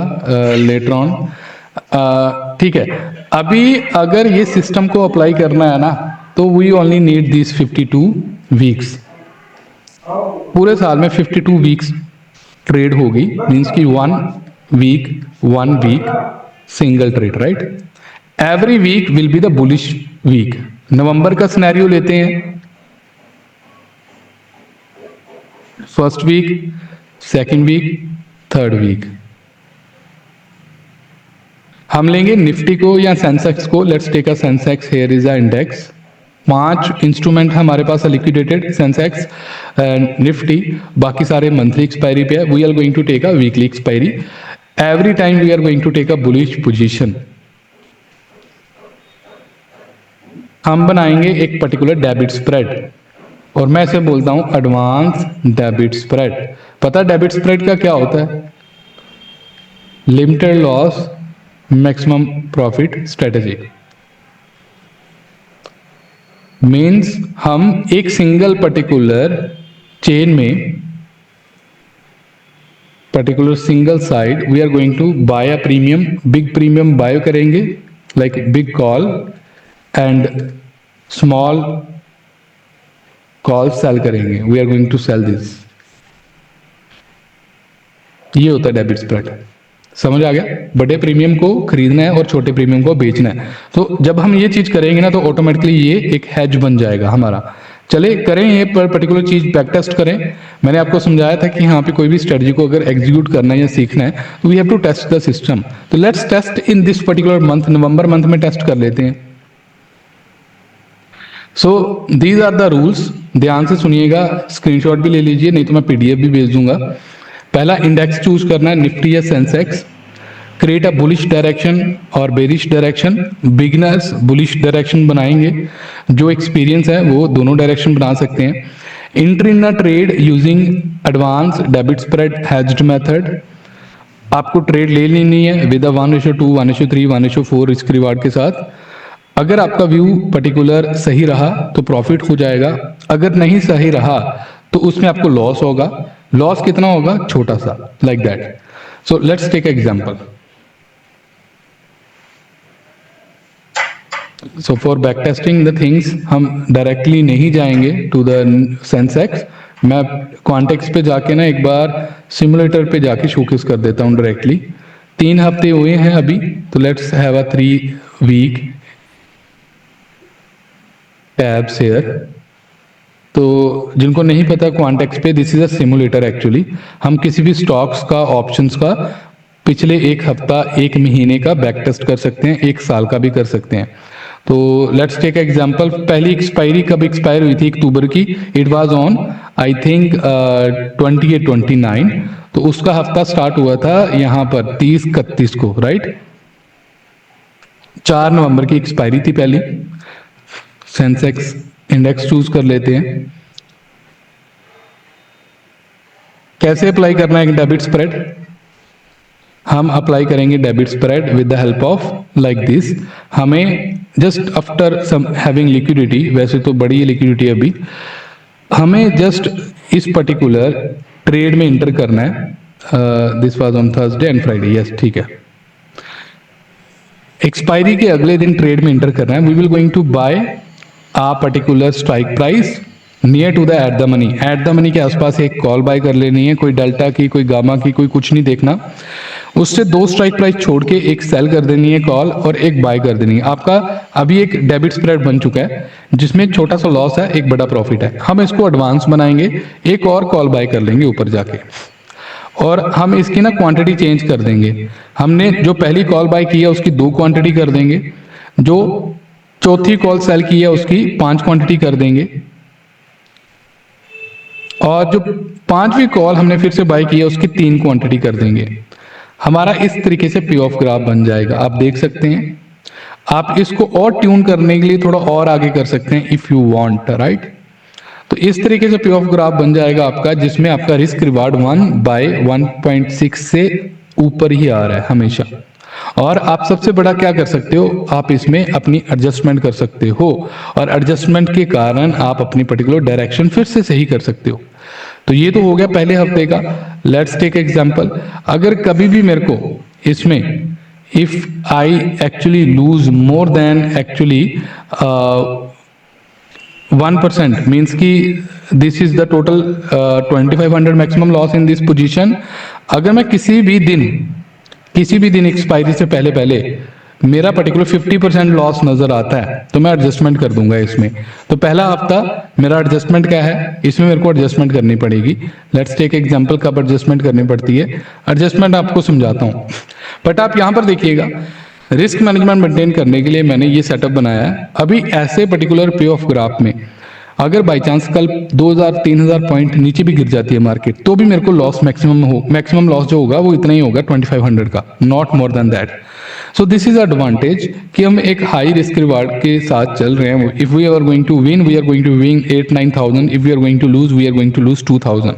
लेटर ऑन। ठीक है। अभी अगर ये सिस्टम को अप्लाई करना है ना, तो we only need this 52 weeks. पूरे साल में 52 वीक्स ट्रेड होगी, मीन्स की 1 week single trade, right. Every week will be the bullish week. November का सिनेरियो लेते हैं, first week, second week, third week. हम लेंगे निफ्टी को या सेंसेक्स को। Let's take a Sensex, here is a index. 5 instrument हमारे पास है लिक्विडेटेड, सेंसेक्स एंड निफ्टी, बाकी सारे मंथली एक्सपायरी पे है। We are going to take a weekly expiry. Every time we are going to take a bullish position. हम बनाएंगे एक पर्टिकुलर डेबिट स्प्रेड, और मैं इसे बोलता हूं एडवांस डेबिट स्प्रेड। पता है डेबिट स्प्रेड का क्या होता है? Limited loss maximum profit strategy. Means हम एक सिंगल पर्टिकुलर चेन में, particular single side, we are going to buy a premium, big premium buy करेंगे, like big call, and small call sell करेंगे। We are going to sell this. ये होता है debit spread. समझ आ गया? बड़े premium को खरीदना है और छोटे प्रीमियम को बेचना है। तो जब हम ये चीज करेंगे ना, तो ऑटोमेटिकली ये एक हैज बन जाएगा हमारा। चले करें ये पर पर्टिकुलर चीज बैक टेस्ट करें। मैंने आपको समझाया था कि यहाँ पे कोई भी स्ट्रेटजी को अगर एग्जीक्यूट करना है या सीखना है, तो we have to test the system. तो let's test in this particular month, November month में टेस्ट कर लेते हैं। So these are the rules, ध्यान से सुनिएगा, स्क्रीनशॉट भी ले लीजिए, नहीं तो मैं पीडीएफ भी भेज दूंगा। पहला इंडेक्स चूज करना है, निफ्टी या Sensex. Create a bullish direction और bearish direction. Beginners bullish direction बनाएंगे, जो एक्सपीरियंस है वो दोनों डायरेक्शन बना सकते हैं। Entry in a trade using advance debit spread hedged method. आपको ट्रेड ले लेनी है विद 1:2, 1:3, 1:4 रिस्क रिवार्ड के साथ। अगर आपका व्यू पर्टिकुलर सही रहा तो प्रॉफिट हो जाएगा, अगर नहीं सही रहा तो उसमें आपको लॉस होगा। लॉस कितना होगा? छोटा सा, like that. So let's take example. So for back testing the things हम डायरेक्टली नहीं जाएंगे टू द सेंसेक्स। मैं क्वांटेक्स पे जाके ना एक बार सिमुलेटर पे जाके शोकेस कर देता हूँ डायरेक्टली। 3 हफ्ते हुए हैं अभी, तो let's have a 3 week tabs here. तो जिनको नहीं पता क्वांटेक्स पे, this is a simulator actually. हम किसी भी स्टॉक्स का, ऑप्शंस का पिछले 1 हफ्ता, 1 महीने का बैक टेस्ट कर सकते हैं, 1 साल का भी कर सकते हैं। तो लेट्स टेक एग्जांपल। पहली एक्सपायरी कब एक्सपायर हुई थी? अक्टूबर की। It was on I think 28-29। तो उसका हफ्ता स्टार्ट हुआ था यहाँ पर 30-31 को, राइट। 4 नवंबर की एक्सपायरी थी पहली। सेंसेक्स इंडेक्स चूज कर लेते हैं। कैसे अप्लाई करना है डेबिट स्प्रेड? हम अप्लाई करेंगे debit spread with the help of like this. हमें just after some having liquidity, वैसे तो बड़ी लिक्विडिटी अभी, हमें जस्ट इस पर्टिकुलर ट्रेड में इंटर करना है। This was on Thursday and Friday, yes ठीक है। एक्सपायरी के अगले दिन ट्रेड में इंटर करना है। We will going to buy a particular strike price near to the at the money. At the money के आसपास एक कॉल बाय कर लेनी है, कोई डेल्टा की, कोई गामा की, कोई कुछ नहीं देखना। उससे 2 स्ट्राइक प्राइस छोड़ के एक सेल कर देनी है कॉल और एक बाय कर देनी है। आपका अभी एक डेबिट स्प्रेड बन चुका है जिसमें एक छोटा सा लॉस है, एक बड़ा प्रॉफिट है। हम इसको एडवांस बनाएंगे, एक और कॉल बाय कर लेंगे ऊपर जाके, और हम इसकी ना क्वांटिटी चेंज कर देंगे। हमने जो पहली कॉल बाय की है उसकी 2 क्वांटिटी कर देंगे, जो चौथी कॉल सेल की है उसकी 5 क्वांटिटी कर देंगे, और जो 5वीं कॉल हमने फिर से बाय की है उसकी 3 क्वांटिटी कर देंगे। हमारा इस तरीके से पे ऑफ ग्राफ बन जाएगा। आप देख सकते हैं। आप इसको और ट्यून करने के लिए थोड़ा और आगे कर सकते हैं इफ यू वांट, राइट। तो इस तरीके से पे ऑफ ग्राफ बन जाएगा आपका, जिसमें आपका रिस्क रिवार्ड 1/1.6 से ऊपर ही आ रहा है हमेशा। और आप सबसे बड़ा क्या कर सकते हो, आप इसमें अपनी एडजस्टमेंट कर सकते हो, और एडजस्टमेंट के कारण आप अपनी पर्टिकुलर डायरेक्शन फिर से सही कर सकते हो। तो ये तो हो गया पहले हफ्ते का। Let's take example. अगर कभी भी मेरे को इसमें if I actually lose more than actually 1% means की this is the total 2500 maximum loss in this position. अगर मैं किसी भी दिन एक्सपायरी से पहले पहले मेरा पर्टिकुलर 50% लॉस नजर आता है तो मैं एडजस्टमेंट कर दूंगा इसमें। तो पहला हफ्ता मेरा एडजस्टमेंट क्या है, इसमें मेरे को एडजस्टमेंट करनी पड़ेगी। लेट्स टेक एग्जांपल कब एडजस्टमेंट करनी पड़ती है। एडजस्टमेंट आपको समझाता हूँ, बट आप यहाँ पर देखिएगा रिस्क मैनेजमेंट मेंटेन करने के लिए मैंने ये सेटअप बनाया है। अभी ऐसे पर्टिकुलर पे ऑफ ग्राफ में अगर बाई चांस कल 2000-3000 पॉइंट नीचे भी गिर जाती है मार्केट, तो भी मेरे को लॉस मैक्सिमम लॉस जो होगा वो इतना ही होगा 2500 का, not more than that. So this is advantage कि हम एक हाई रिस्क रिवार्ड के साथ चल रहे हैं। If we are going to win, we are going to win 8-9,000। If we are going to lose, we are going to lose 2000।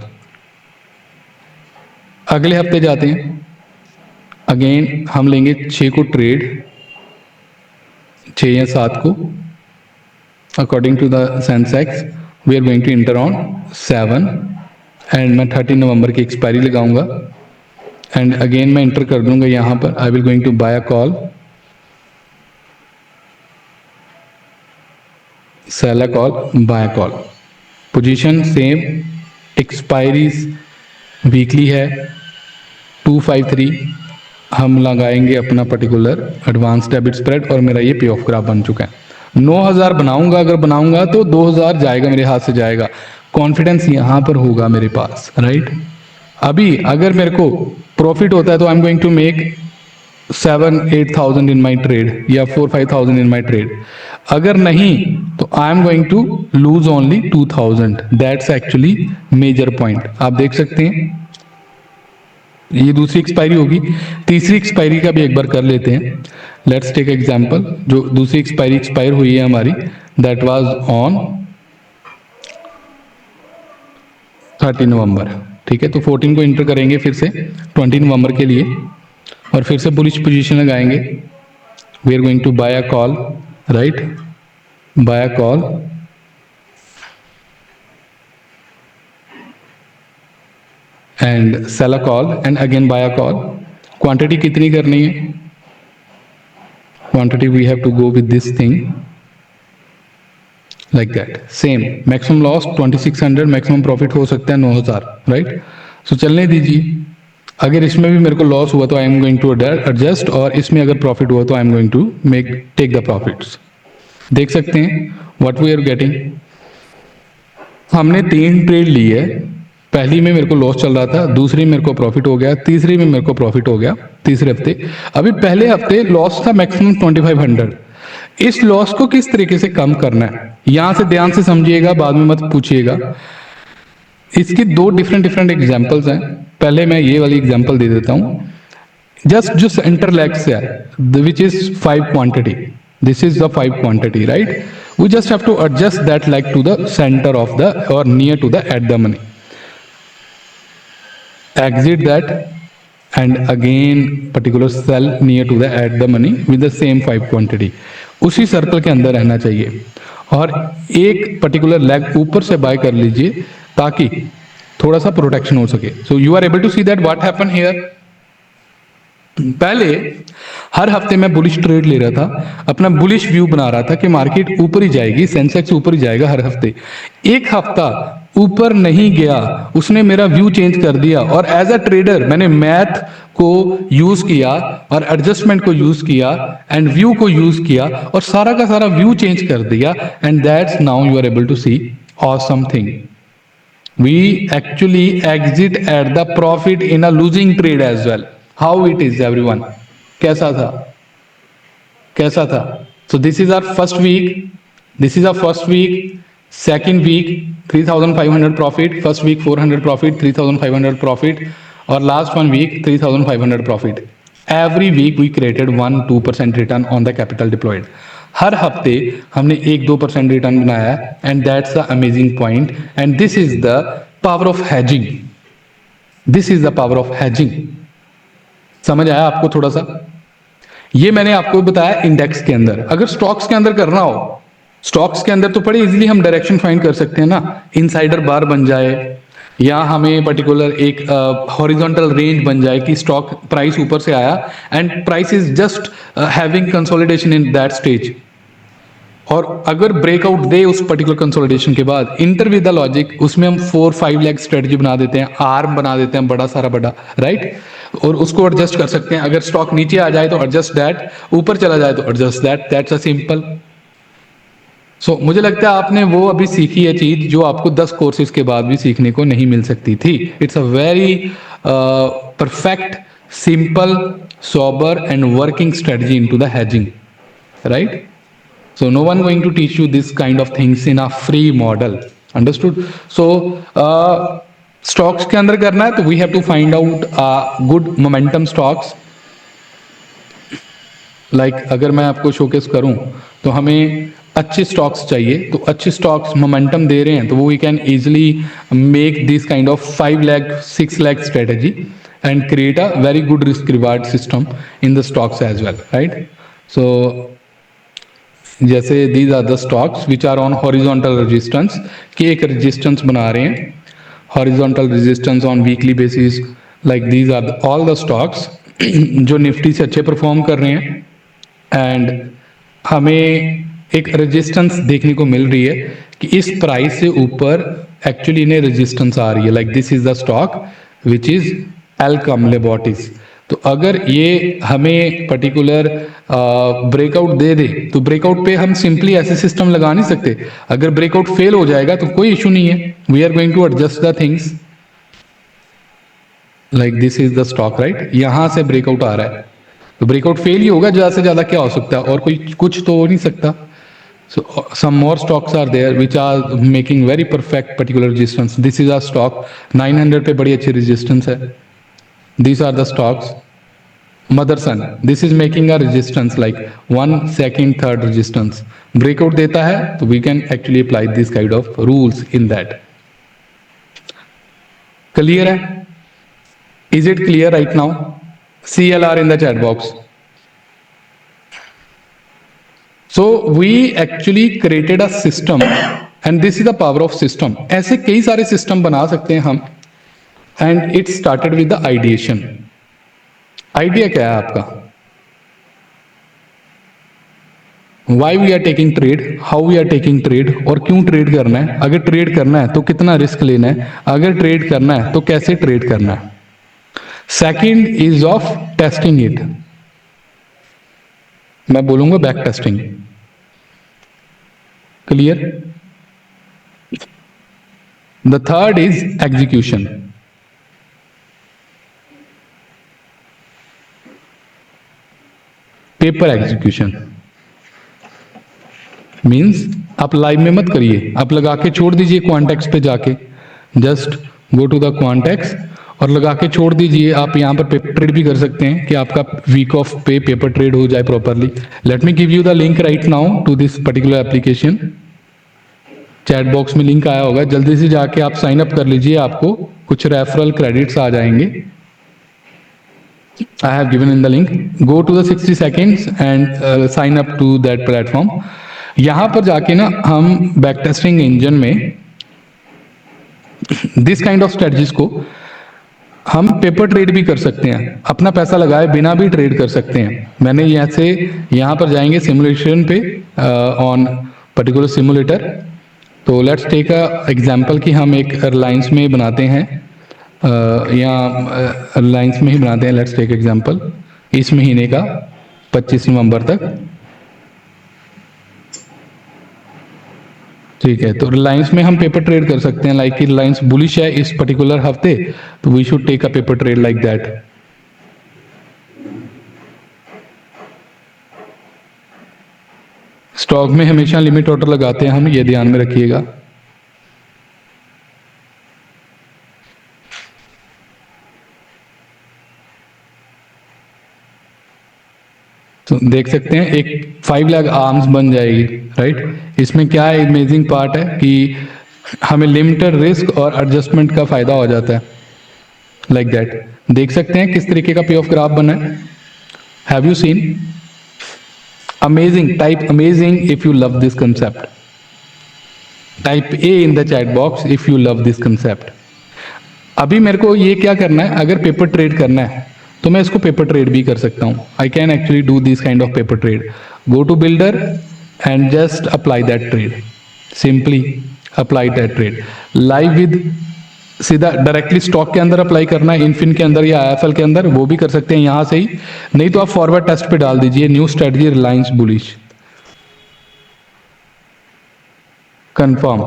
अगले हफ्ते जाते हैं। अगेन हम लेंगे 6 को ट्रेड, 6 या 7 को। According to the Sensex we are going to enter on 7 and मैं 30 नवंबर की एक्सपायरी लगाऊंगा एंड अगेन मैं इंटर कर दूंगा यहाँ पर। I will going to buy a call, sell a call, buy a call. Position same, expiries weekly है 253। हम लगाएंगे अपना पर्टिकुलर एडवांस डेबिट स्प्रेड और मेरा ये पे ऑफ ग्राफ बन चुका है। 9000 बनाऊंगा, अगर बनाऊंगा तो 2000 जाएगा, मेरे हाथ से जाएगा। कॉन्फिडेंस यहां पर होगा मेरे पास, राइट। अभी अगर मेरे को प्रॉफिट होता है तो I am going to make 7-8,000 in my trade या 4-5,000 इन माई ट्रेड। अगर नहीं तो I am going to lose only 2000। That's actually major point. आप देख सकते हैं ये दूसरी एक्सपायरी होगी। तीसरी एक्सपायरी का भी एक बार कर लेते हैं। Let's take example. जो दूसरी एक्सपायरी एक्सपायर हुई है हमारी, दैट वाज ऑन 30 नवंबर, ठीक है। तो 14 को इंटर करेंगे फिर से 20 नवंबर के लिए और फिर से बुलिश पोजीशन लगाएंगे। We are going to buy a call right? Buy a call and sell a call and again buy a call. Quantity कितनी करनी है? Quantity we have to go with this thing like that. Same maximum loss 2600, maximum profit हो सकता है 9000, right? So चलने दीजिए. अगर इसमें भी मेरे को लॉस हुआ तो I am going to adjust, और इसमें अगर प्रॉफिट हुआ तो I am going to take the profits. देख सकते हैं व्हाट वी आर गेटिंग. हमने 3 ट्रेड ली है. पहली में मेरे को लॉस चल रहा था, दूसरी में मेरे को प्रॉफिट हो गया, तीसरी में मेरे को प्रॉफिट हो गया तीसरे हफ्ते. अभी पहले हफ्ते लॉस था मैक्सिमम 2500. इस लॉस को किस तरीके से कम करना है, यहां से ध्यान से समझिएगा, बाद में मत पूछिएगा. इसकी 2 डिफरेंट एग्जांपल्स हैं. पहले मैं ये वाली एग्जांपल दे देता हूं. जस्ट जो सेंटर लेग से है which is 5 quantity, this is the 5 quantity, right? We just have to adjust that leg to the center of the और near to the at the money. Exit that and again particular sell near to the at the money with the same 5 quantity. उसी circle के अंदर रहना चाहिए और एक particular leg ऊपर से बाय कर लीजिए ताकि थोड़ा सा प्रोटेक्शन हो सके. So you are able to see that what happen here. पहले हर हफ्ते मैं बुलिश ट्रेड ले रहा था, अपना बुलिश व्यू बना रहा था कि मार्केट ऊपर ही जाएगी, सेंसेक्स ऊपर ही जाएगा हर हफ्ते. एक हफ्ता ऊपर नहीं गया, उसने मेरा व्यू चेंज कर दिया और एज अ ट्रेडर मैंने मैथ को यूज किया और एडजस्टमेंट को यूज किया एंड व्यू को यूज किया और सारा का सारा व्यू चेंज कर दिया. And that's now you are able to see awesome thing. We actually exit at the profit in a losing trade as well. How it is everyone? कैसा था? कैसा था? So this is our first week. This is our first week. Second week 3,500 profit. First week 400 profit. 3,500 profit. और last one week 3,500 profit. Every week we created 1-2% return on the capital deployed. हर हफ्ते हमने 1-2% return बनाया and that's the amazing point. And this is the power of hedging. This is the power of hedging. समझ आया आपको थोड़ा सा? ये मैंने आपको बताया इंडेक्स के अंदर. अगर स्टॉक्स के अंदर करना हो, स्टॉक्स के अंदर तो बड़े इजीली हम डायरेक्शन फाइंड कर सकते हैं ना. इनसाइडर बार बन जाए या हमें पर्टिकुलर एक हॉरिजॉन्टल रेंज बन जाए कि स्टॉक प्राइस ऊपर से आया and price is just having consolidation in that stage. और अगर ब्रेकआउट दे उस पर्टिकुलर कंसोलिडेशन के बाद, इंटर विद द लॉजिक, उसमें हम 4-5 लेग स्ट्रेटजी बना देते हैं, आर्म बना देते हैं बड़ा सारा बड़ा, राइट? और उसको एडजस्ट कर सकते हैं. अगर स्टॉक नीचे आ जाए तो एडजस्ट दैट, ऊपर चला जाए तो adjust that. That's a simple. So मुझे लगता है आपने वो अभी सीखी है चीज जो आपको 10 कोर्सेज के बाद भी सीखने को नहीं मिल सकती थी. It's a very perfect, simple, sober and working strategy into the hedging, right? So no one going to teach you this kind of things in a free model. Understood? So stocks के अंदर करना है तो we have to find out good momentum stocks. Like अगर मैं आपको showcase करूं तो हमें अच्छे स्टॉक्स चाहिए. तो अच्छे स्टॉक्स मोमेंटम दे रहे हैं तो वो we can easily make this kind of 5 lakh 6 lakh strategy and create a very good risk reward system in the stocks as well, right? So जैसे these are the stocks which are on horizontal resistance, कि एक resistance बना रहे हैं, horizontal resistance on weekly basis. Like these are all the stocks जो Nifty से अच्छे perform कर रहे हैं एंड हमें एक रेजिस्टेंस देखने को मिल रही है कि इस प्राइस से ऊपर एक्चुअली इन्हें रेजिस्टेंस आ रही है. Like this is the stock which is Alkem laboratories. तो अगर ये हमें पर्टिकुलर ब्रेकआउट दे दे तो ब्रेकआउट पे हम सिंपली ऐसे सिस्टम लगा नहीं सकते. अगर ब्रेकआउट फेल हो जाएगा तो कोई इशू नहीं है. We are going to adjust the things. Like this is the stock, right? यहां से ब्रेकआउट आ रहा है तो ब्रेकआउट फेल ही होगा. ज्यादा से ज्यादा क्या हो सकता है, और कोई कुछ तो हो नहीं सकता. So some more stocks are there which are making very perfect particular resistance. This is a stock 900 पे बड़ी अच्छी resistance है. These are the stocks. Motherson, this is making a resistance like 1 second third resistance. Breakout देता है तो we can actually apply this kind of rules in that. Clear है? Is it clear right now? CLR in the chat box. So we actually created a system and this is the power of system. ऐसे कई सारे system बना सकते हैं हम, and it started with the ideation. Idea क्या है आपका? Why we are taking trade, how we are taking trade, और क्यों ट्रेड करना है, अगर ट्रेड करना है तो कितना रिस्क लेना है, अगर ट्रेड करना है तो कैसे ट्रेड करना है। Second is of testing it, मैं बोलूंगा back testing. Clear? The third is execution. Paper execution means आप लाइव में मत करिए, आप लगा के छोड़ दीजिए क्वांटेक्स पे जाके, जस्ट गो टू द क्वांटेक्स और लगा के छोड़ दीजिए। आप यहाँ पर पेपर ट्रेड भी कर सकते हैं कि आपका वीक ऑफ पे पेपर ट्रेड हो जाए properly. Let me give you the link right now to this particular application. Chat box में लिंक आया होगा, जल्दी से जाके आप साइन अप कर लीजिए, आपको कुछ रेफरल क्रेडिट्स आ जाएंगे। I have given in the link. Go to the 60 seconds and sign up to that platform. यहाँ पर जाके ना हम बैक टेस्टिंग इंजन में दिस काइंड ऑफ स्ट्रेटजीज को हम पेपर ट्रेड भी कर सकते हैं, अपना पैसा लगाए बिना भी ट्रेड कर सकते हैं। मैंने यहाँ पर जाएंगे सिमुलेशन पे ऑन पर्टिकुलर सिमुलेटर। तो लेट्स टेक अ एग्जांपल कि हम एक रिलायंस में बनाते हैं, यहाँ रिलायंस में ही बनाते हैं। लेट्स टेक एग्जांपल इस महीने का 25 नवंबर तक, ठीक है। तो रिलायंस में हम पेपर ट्रेड कर सकते हैं, लाइक कि रिलायंस बुलिश है इस पर्टिकुलर हफ्ते, तो we should take a paper trade like that. Stock में हमेशा लिमिट ऑर्डर लगाते हैं हम, ये ध्यान में रखिएगा। तो देख सकते हैं एक 5 लाख आर्म्स बन जाएगी, राइट। इसमें क्या अमेजिंग पार्ट है कि हमें लिमिटेड रिस्क और एडजस्टमेंट का फायदा हो जाता है, लाइक दैट। देख सकते हैं किस तरीके का पे ऑफ ग्राफ बना है। Have you seen? Amazing, type amazing if you love this concept, type A in the chat box if you love this concept. अभी मेरे को ये क्या करना है, अगर पेपर ट्रेड करना है तो मैं इसको पेपर ट्रेड भी कर सकता हूँ। I can actually do this kind of paper trade. Go to builder and just apply that trade, simply apply that trade live with, सीधा डायरेक्टली स्टॉक के अंदर अप्लाई करना है, इनफिन के अंदर या आईएफएल के अंदर, वो भी कर सकते हैं यहाँ से ही। नहीं तो आप फॉरवर्ड टेस्ट पे डाल दीजिए new strategy Reliance bullish, confirm.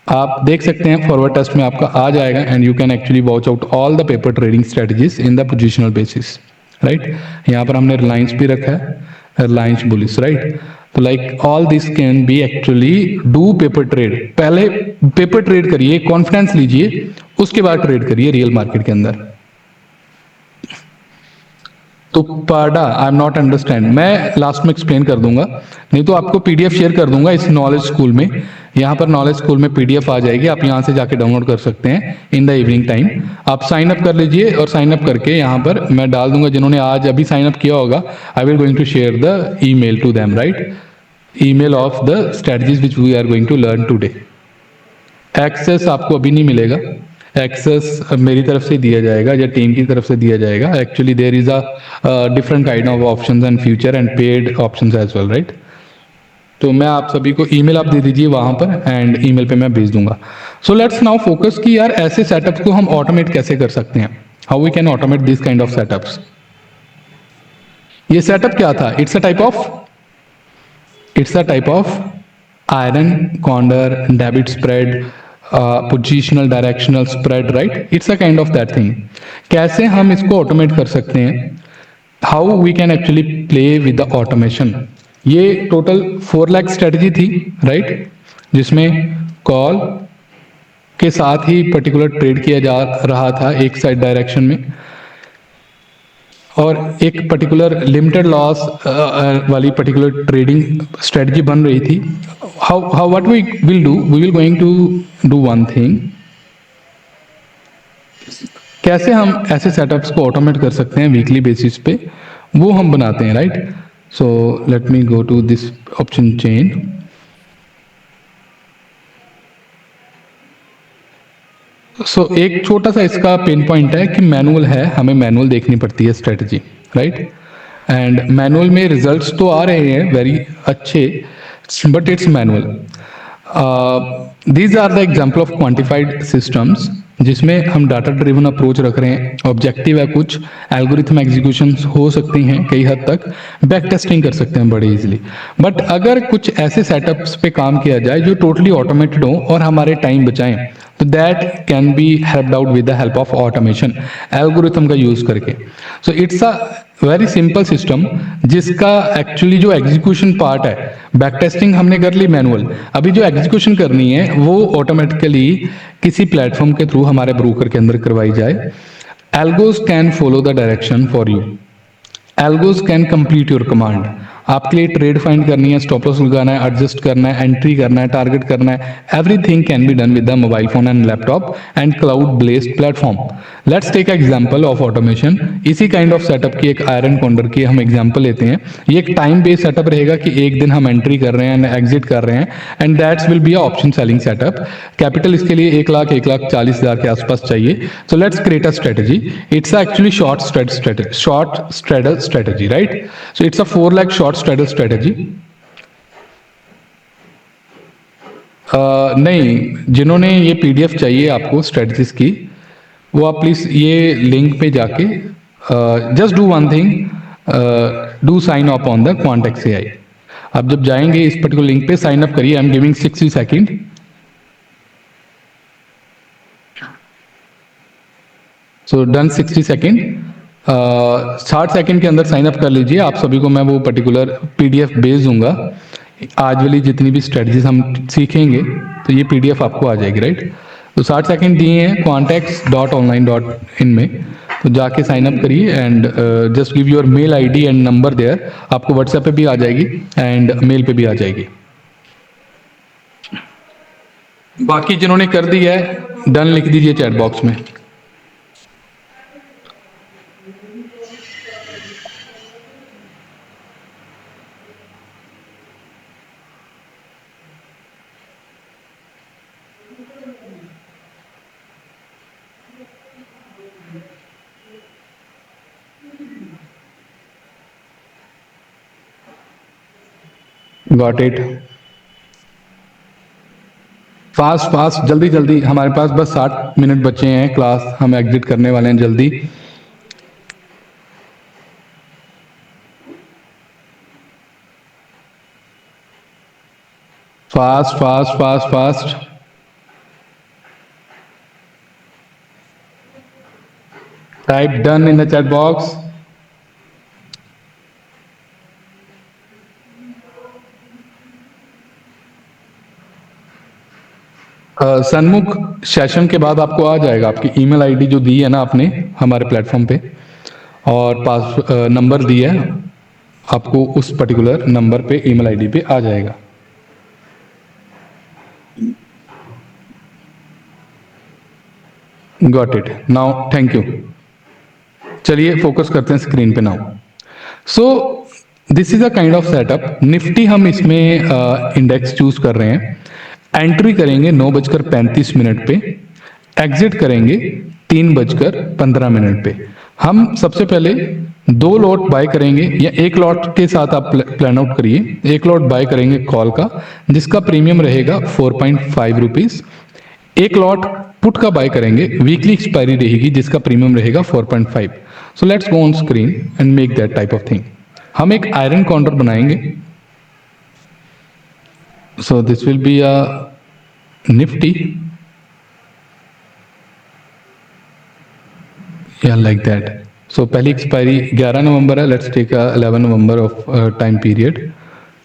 आप देख सकते हैं फॉरवर्ड टेस्ट में आपका आ जाएगा and you can actually watch out all the paper trading strategies in the positional basis, right. यहाँ पर हमने रिलायंस भी रखा है, रिलायंस बुलिश, राइट। तो like all this can be actually do paper trade. पहले पेपर ट्रेड करिए, कॉन्फिडेंस लीजिए, उसके बाद ट्रेड करिए रियल मार्केट के अंदर। तो पाडा आई एम नॉट अंडरस्टैंड, मैं लास्ट में एक्सप्लेन कर दूंगा, नहीं तो आपको पीडीएफ शेयर कर दूंगा इस नॉलेज स्कूल में। यहाँ पर नॉलेज स्कूल में पीडीएफ आ जाएगी, आप यहाँ से जाके डाउनलोड कर सकते हैं इन द इवनिंग टाइम। आप साइन अप कर लीजिए और साइन अप करके यहाँ पर मैं डाल दूंगा, जिन्होंने आज अभी साइन अप किया होगा I will going to share the email to them, right, email of the strategies which we are going to learn today. Access आपको अभी नहीं मिलेगा, एक्सेस मेरी तरफ से दिया जाएगा या टीम की तरफ से दिया जाएगा। Actually there is a different kind of options and future and paid options as well, right. तो मैं आप सभी को ईमेल आप दे दीजिए वहां पर एंड ईमेल पे मैं भेज दूंगा। सो लेट्स नाउ फोकस कि यार ऐसे सेटअप्स को हम ऑटोमेट कैसे कर सकते हैं, how we can automate this kind of setups. ये सेटअप क्या था? It's a type of iron corner debit spread, positional directional spread, right. It's a kind of that thing. कैसे हम इसको ऑटोमेट कर सकते हैं, how we can actually play with the automation. ये टोटल 4 लाख स्ट्रेटजी थी, राइट, जिसमें कॉल के साथ ही पर्टिकुलर ट्रेड किया जा रहा था एक साइड डायरेक्शन में, और एक पर्टिकुलर लिमिटेड लॉस वाली पर्टिकुलर ट्रेडिंग स्ट्रेटजी बन रही थी। How what we will do, we will going to do one thing, कैसे हम ऐसे सेटअप्स को ऑटोमेट कर सकते हैं वीकली बेसिस पे, वो हम बनाते हैं, right. So let me go to this option chain. So एक छोटा सा इसका पेन पॉइंट है कि मैनुअल है, हमें मैनुअल देखनी पड़ती है स्ट्रेटजी, राइट। एंड मैनुअल में रिजल्ट्स तो आ रहे हैं वेरी अच्छे, but it's manual. These are the example of quantified systems जिसमें हम डाटा ड्रिवन अप्रोच रख रहे हैं, ऑब्जेक्टिव है कुछ, एल्गोरिथम एग्जीक्यूशन हो सकती हैं कई हद तक, बैक टेस्टिंग कर सकते हैं बड़े इजीली। बट अगर कुछ ऐसे सेटअप्स पे काम किया जाए जो टोटली ऑटोमेटेड हो और हमारे टाइम बचाएं, तो that can be helped out with the help of automation, algorithm का यूज करके। सो it's a very simple system जिसका एक्चुअली जो एग्जीक्यूशन पार्ट है, बैक टेस्टिंग हमने कर ली मैनुअल, अभी जो एग्जीक्यूशन करनी है वो ऑटोमेटिकली किसी प्लेटफॉर्म के थ्रू हमारे ब्रोकर के अंदर करवाई जाए। Algos can follow the direction for you, algos can complete your command. आपके लिए ट्रेड फाइंड करनी है, स्टॉप लॉस लगाना है, एडजस्ट करना है, एंट्री करना है, टारगेट करना है, everything can be done with the mobile phone and laptop and cloud based platform. Let's take example of automation. इसी काइंड ऑफ सेटअप की एक आयरन कॉन्डर की हम एग्जांपल लेते हैं। ये एक टाइम बेस्ड सेटअप रहेगा कि एक दिन हम एंट्री कर रहे हैं, एग्जिट कर रहे हैं, and that's will be a option selling setup. Capital इसके लिए 1,40,000 के आसपास चाहिए। सो let's create a strategy. It's actually short straddle strategy, right. So it's a 4 lakh short straddle strategy. नहीं, जिन्होंने ये पीडीएफ चाहिए आपको स्ट्रेटजीज की, वो आप प्लीज ये लिंक पे जाके just do one thing, do sign up on the Quantex AI. आप जब जाएंगे इस पर्टिकुलर लिंक पे साइन अप करिए। I am giving 60 second. So done 60 second. 60 second के अंदर साइन अप कर लीजिए। आप सभी को मैं वो पर्टिकुलर पीडीएफ भेज दूंगा। आज वाली जितनी भी स्ट्रेटजीज हम सीखेंगे तो ये पीडीएफ आपको आ जाएगी, राइट। तो 60 सेकेंड दिए हैं quantex.online.in में, तो जाके साइन अप करिए and just give your mail ID and number there. आपको व्हाट्सएप पे भी आ जाएगी एंड मेल पे भी आ जाएगी। बाकी जिन्होंने कर दिया है डन लिख दीजिए चैट बॉक्स में। Got it. फास्ट फास्ट, जल्दी जल्दी, हमारे पास बस 60 मिनट बचे हैं, क्लास हम एग्जिट करने वाले हैं जल्दी। Fast fast fast fast. Type done in the chat box. सन्मुख सेशन के बाद आपको आ जाएगा, आपकी ईमेल आईडी जो दी है ना आपने हमारे प्लेटफॉर्म पे, और पास नंबर दिया है आपको, उस पर्टिकुलर नंबर पे ईमेल आईडी पे आ जाएगा। Got it now, thank you. चलिए फोकस करते हैं स्क्रीन पे now. So this is a kind of setup. Nifty हम इसमें इंडेक्स चूज कर रहे हैं। एंट्री करेंगे 9:35 पे, एग्जिट करेंगे 3:15 पे। हम सबसे पहले 2 लॉट बाय करेंगे, या 1 लॉट के साथ आप प्लान आउट करिए। 1 लॉट बाय करेंगे कॉल का, जिसका प्रीमियम रहेगा 4.5 रुपीज। 1 लॉट पुट का बाय करेंगे, वीकली एक्सपायरी रहेगी, जिसका प्रीमियम रहेगा 4.5। So let's go on screen and make that type of thing. हम एक आयरन काउंटर बनाएंगे। So this will be a Nifty, या लाइक दैट। सो पहली एक्सपायरी 11 नवंबर है, let's take 11 November of time period,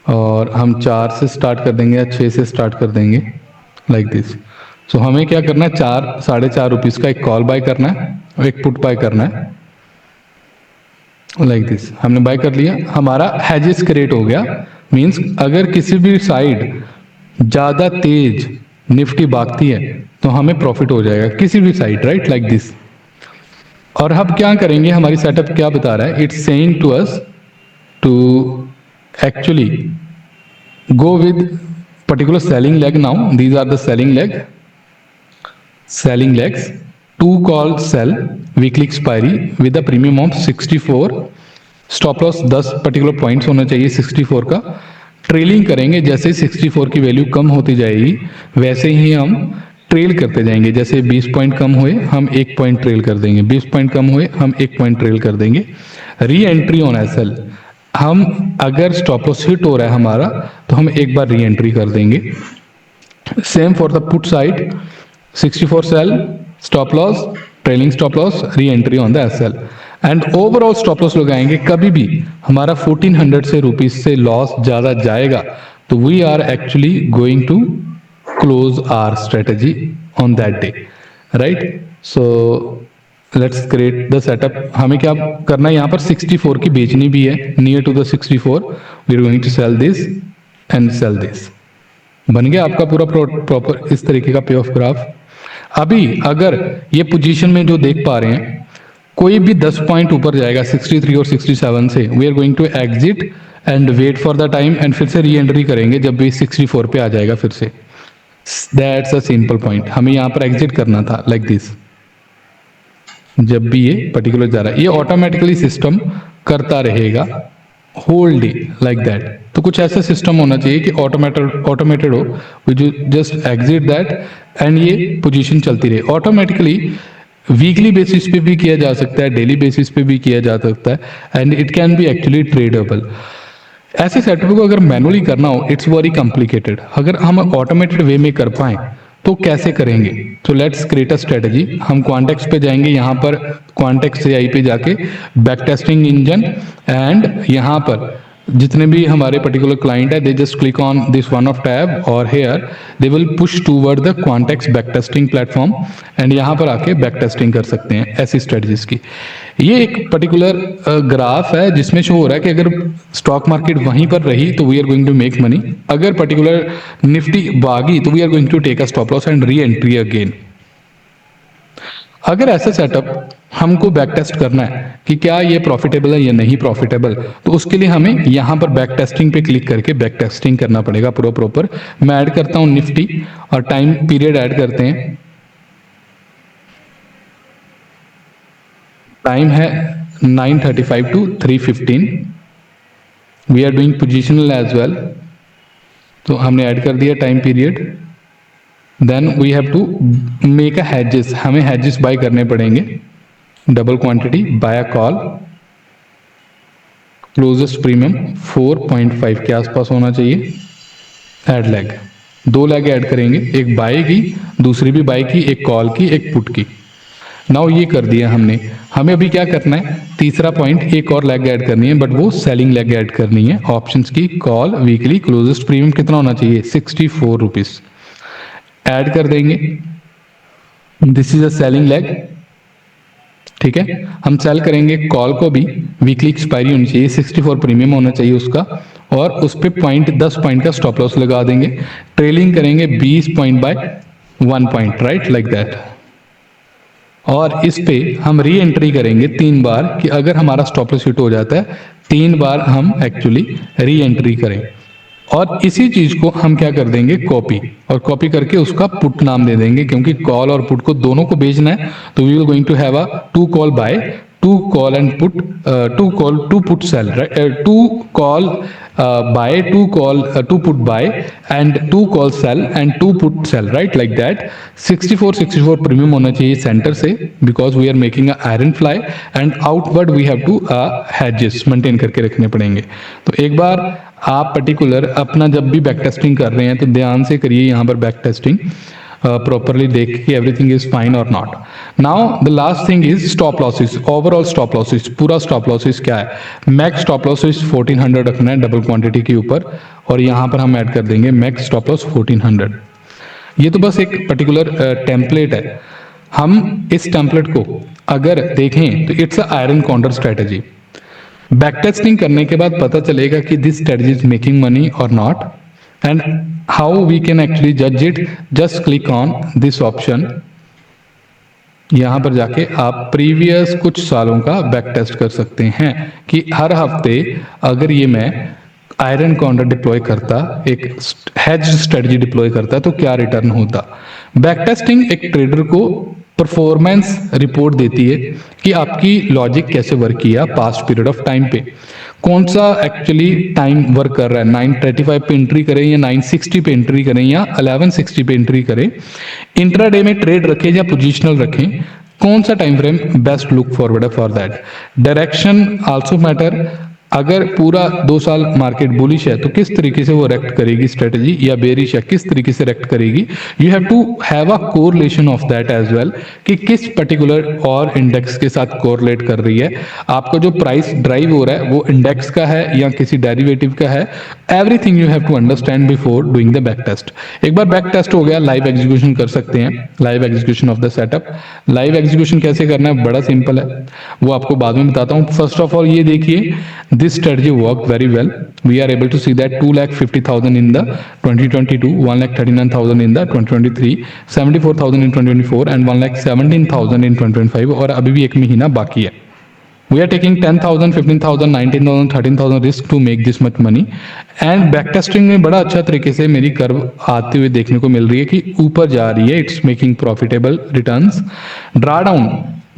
और हम 4 से स्टार्ट कर देंगे या 6 से स्टार्ट कर देंगे, लाइक दिस। सो हमें क्या करना है, 4-4.5 रुपीज का एक कॉल बाय करना है और एक पुट बाय करना है, लाइक दिस। हमने बाय कर लिया, हमारा हैजेस क्रिएट हो गया। मींस अगर किसी भी साइड ज्यादा तेज निफ्टी भागती है तो हमें प्रॉफिट हो जाएगा किसी भी साइड, राइट, लाइक दिस। और अब क्या करेंगे, हमारी सेटअप क्या बता रहा है, it's saying to us to actually go with particular selling leg now. These are the selling legs. Two call sell, weekly expiry with a premium of 64, stop loss 10 particular points होना चाहिए 64 का। Trailing करेंगे, जैसे 64 की value कम होती जाएगी वैसे ही हम ट्रेल करते जाएंगे। जैसे 20 पॉइंट कम हुए हम 1 पॉइंट ट्रेल कर देंगे, 20 पॉइंट कम हुए हम 1 पॉइंट ट्रेल कर देंगे। री एंट्री ऑन एसएल, हम अगर स्टॉप लॉस हिट हो रहा है हमारा तो हम एक बार री एंट्री कर देंगे। Same for the put side, 64 sell, stop loss, trailing stop loss, reentry on the SL and overall stop loss लगाएंगे। कभी भी हमारा 1400 से रुपीज से लॉस ज्यादा जाएगा तो we are actually going to close our strategy on that day, right. So let's create the setup. हमें क्या करना है, यहाँ पर 64 की बेचनी भी है, near to the 64 we are going to sell this and sell this. बन गया आपका पूरा प्रॉपर इस तरीके का पे ऑफ ग्राफ। अभी अगर ये पोजीशन में जो देख पा रहे हैं कोई भी 10 पॉइंट ऊपर जाएगा 63 और 67 से, we are going to exit and wait for the time and फिर से री एंट्री करेंगे जब भी 64 पे आ जाएगा फिर से। दैट्स अ सिंपल पॉइंट, हमें यहाँ पर एग्जिट करना था लाइक दिस। जब भी ये पर्टिकुलर जा रहा है ये ऑटोमेटिकली सिस्टम करता रहेगा होल डे लाइक दैट। तो कुछ ऐसा सिस्टम होना चाहिए कि ऑटोमेटेड हो, which just exit that and ये पोजीशन चलती रहे ऑटोमेटिकली। वीकली बेसिस पे भी किया जा सकता है, डेली बेसिस पे भी किया जा सकता है and it can B actually tradable. ऐसे सेटअप को अगर मैनुअली करना हो इट्स वेरी कॉम्प्लिकेटेड। अगर हम ऑटोमेटेड वे में कर पाए तो कैसे करेंगे? तो लेट्स क्रिएट अ स्ट्रेटजी। हम क्वांटेक्स पे जाएंगे, यहाँ पर क्वांटेक्स से आई पे जाके बैक टेस्टिंग इंजन एंड यहाँ पर जितने भी हमारे पर्टिकुलर क्लाइंट है they just click on this one of tab और here they will push toward the Quantex back testing platform and यहाँ पर आके बैक टेस्टिंग कर सकते हैं ऐसी स्ट्रेटजीज की। ये एक पर्टिकुलर ग्राफ है जिसमें शो हो रहा है कि अगर स्टॉक मार्केट वहीं पर रही तो we are going to make money, अगर पर्टिकुलर निफ्टी भागी तो we are going to take a stop loss and reentry again. अगर ऐसा सेटअप हमको बैक टेस्ट करना है कि क्या ये प्रॉफिटेबल है या नहीं प्रॉफिटेबल, तो उसके लिए हमें यहां पर बैक टेस्टिंग पे क्लिक करके बैक टेस्टिंग करना पड़ेगा पूरा प्रॉपर। मैं ऐड करता हूं निफ्टी और टाइम पीरियड ऐड करते हैं। टाइम है 9:35 to 3:15। We are doing positional as well, तो हमने ऐड कर दिया time period. Then we have to make a hedges, हमें हेजेस बाय करने पड़ेंगे। Double quantity buy call, closest premium 4.5 के आसपास होना चाहिए। ऐड लेग, 2 लेग ऐड करेंगे, एक बाय की दूसरी भी बाय की, एक कॉल की एक पुट की। नाउ ये कर दिया हमने। हमें अभी क्या करना है, तीसरा पॉइंट एक और लेग ऐड करनी है बट वो सेलिंग लेग ऐड करनी है ऑप्शंस की। कॉल वीकली क्लोजेस्ट प्रीमियम कितना होना चाहिए 64 रुपीज ऐड कर देंगे। This is a selling leg, ठीक है। हम सेल करेंगे कॉल को भी, वीकली एक्सपायरी होनी चाहिए, 64 प्रीमियम होना चाहिए उसका और उस पे पॉइंट 10 पॉइंट का स्टॉप लॉस लगा देंगे। ट्रेलिंग करेंगे 20 point by 1 point, right like that. और इस पे हम री एंट्री करेंगे 3 बार कि अगर हमारा स्टॉप लॉस हिट हो जाता है 3 बार हम एक्चुअली री एंट्री करें। और इसी चीज को हम क्या कर देंगे कॉपी, और कॉपी करके उसका पुट नाम दे देंगे क्योंकि कॉल और पुट को दोनों को बेचना है। तो we will going to have a 2 call buy, 2 call and put, 2 call 2 put sell, right, 2 call buy, 2 call 2 put buy and 2 call sell and 2 put sell, right like that. 64 premium होना चाहिए centre से because we are making a iron fly and outward we have to hedges maintain करके रखने पड़ेंगे। तो एक बार आप particular अपना जब भी बैक टेस्टिंग कर रहे हैं तो ध्यान से करिए यहाँ पर बैक टेस्टिंग प्रॉपरली देख के एवरीथिंग इज फाइन और not. Now the last thing is stop losses, overall stop losses, पूरा स्टॉप लॉसेस क्या है। मैक्स स्टॉप लॉसेस 1400 रखना है डबल क्वांटिटी के ऊपर और यहाँ पर हम ऐड कर देंगे मैक्स स्टॉप लॉस 1400। ये तो बस एक पर्टिकुलर टेम्पलेट है। हम इस टेम्पलेट को अगर देखें तो it's a iron condor strategy. Back testing करने के बाद पता चलेगा कि this strategy is making money और not and how we can actually जज it. Just click on this option, यहां पर जाके आप प्रीवियस कुछ सालों का बैक टेस्ट कर सकते हैं कि हर हफ्ते अगर ये मैं आयरन कॉन्डर डिप्लॉय करता, एक हेज स्ट्रेटजी डिप्लॉय करता, तो क्या रिटर्न होता। बैक टेस्टिंग एक ट्रेडर को परफॉर्मेंस रिपोर्ट देती है कि आपकी लॉजिक कैसे वर्क किया पास्ट पीरियड ऑफ टाइम पे, कौन सा एक्चुअली टाइम वर्क कर रहा है, 935 पे एंट्री करें या 960 पे एंट्री करें या 1160 पे एंट्री करें, इंट्राडे में ट्रेड रखें या पोजिशनल रखें, कौन सा time frame best look forward है for that. Direction also matter, अगर पूरा 2 साल मार्केट बुलिश है तो किस तरीके से वो रेक्ट करेगी स्ट्रेटजी, या बेरिश है किस तरीके से रेक्ट करेगी। You have to have a correlation of that as well, कि किस पर्टिकुलर और इंडेक्स के साथ कोरिलेट कर रही है, आपका जो प्राइस ड्राइव हो रहा है वो इंडेक्स का है या किसी डेरिवेटिव का है। Everything you have to understand before doing the back test. एक बार बैक टेस्ट हो गया, लाइव एग्जीक्यूशन कर सकते हैं, live execution of the setup. Live execution कैसे करना है, बड़ा सिंपल है, वो आपको बाद में बताता हूँ। फर्स्ट ऑफ ऑल ये देखिए, this strategy worked very well. We are able to see that 2,50,000 in the 2022, 1,39,000 in the 2023, 74,000 in 2024 and 1,17,000 in 2025, और अभी भी एक महीना बाकी है। We are taking 10,000, 15,000, 19,000, 13,000 risk to make this much money. And back testing में बड़ा अच्छा तरीके से मेरी कर्व आते हुए देखने को मिल रही है कि ऊपर जा रही है, इट्स मेकिंग प्रॉफिटेबल रिटर्न्स। ड्राडाउन,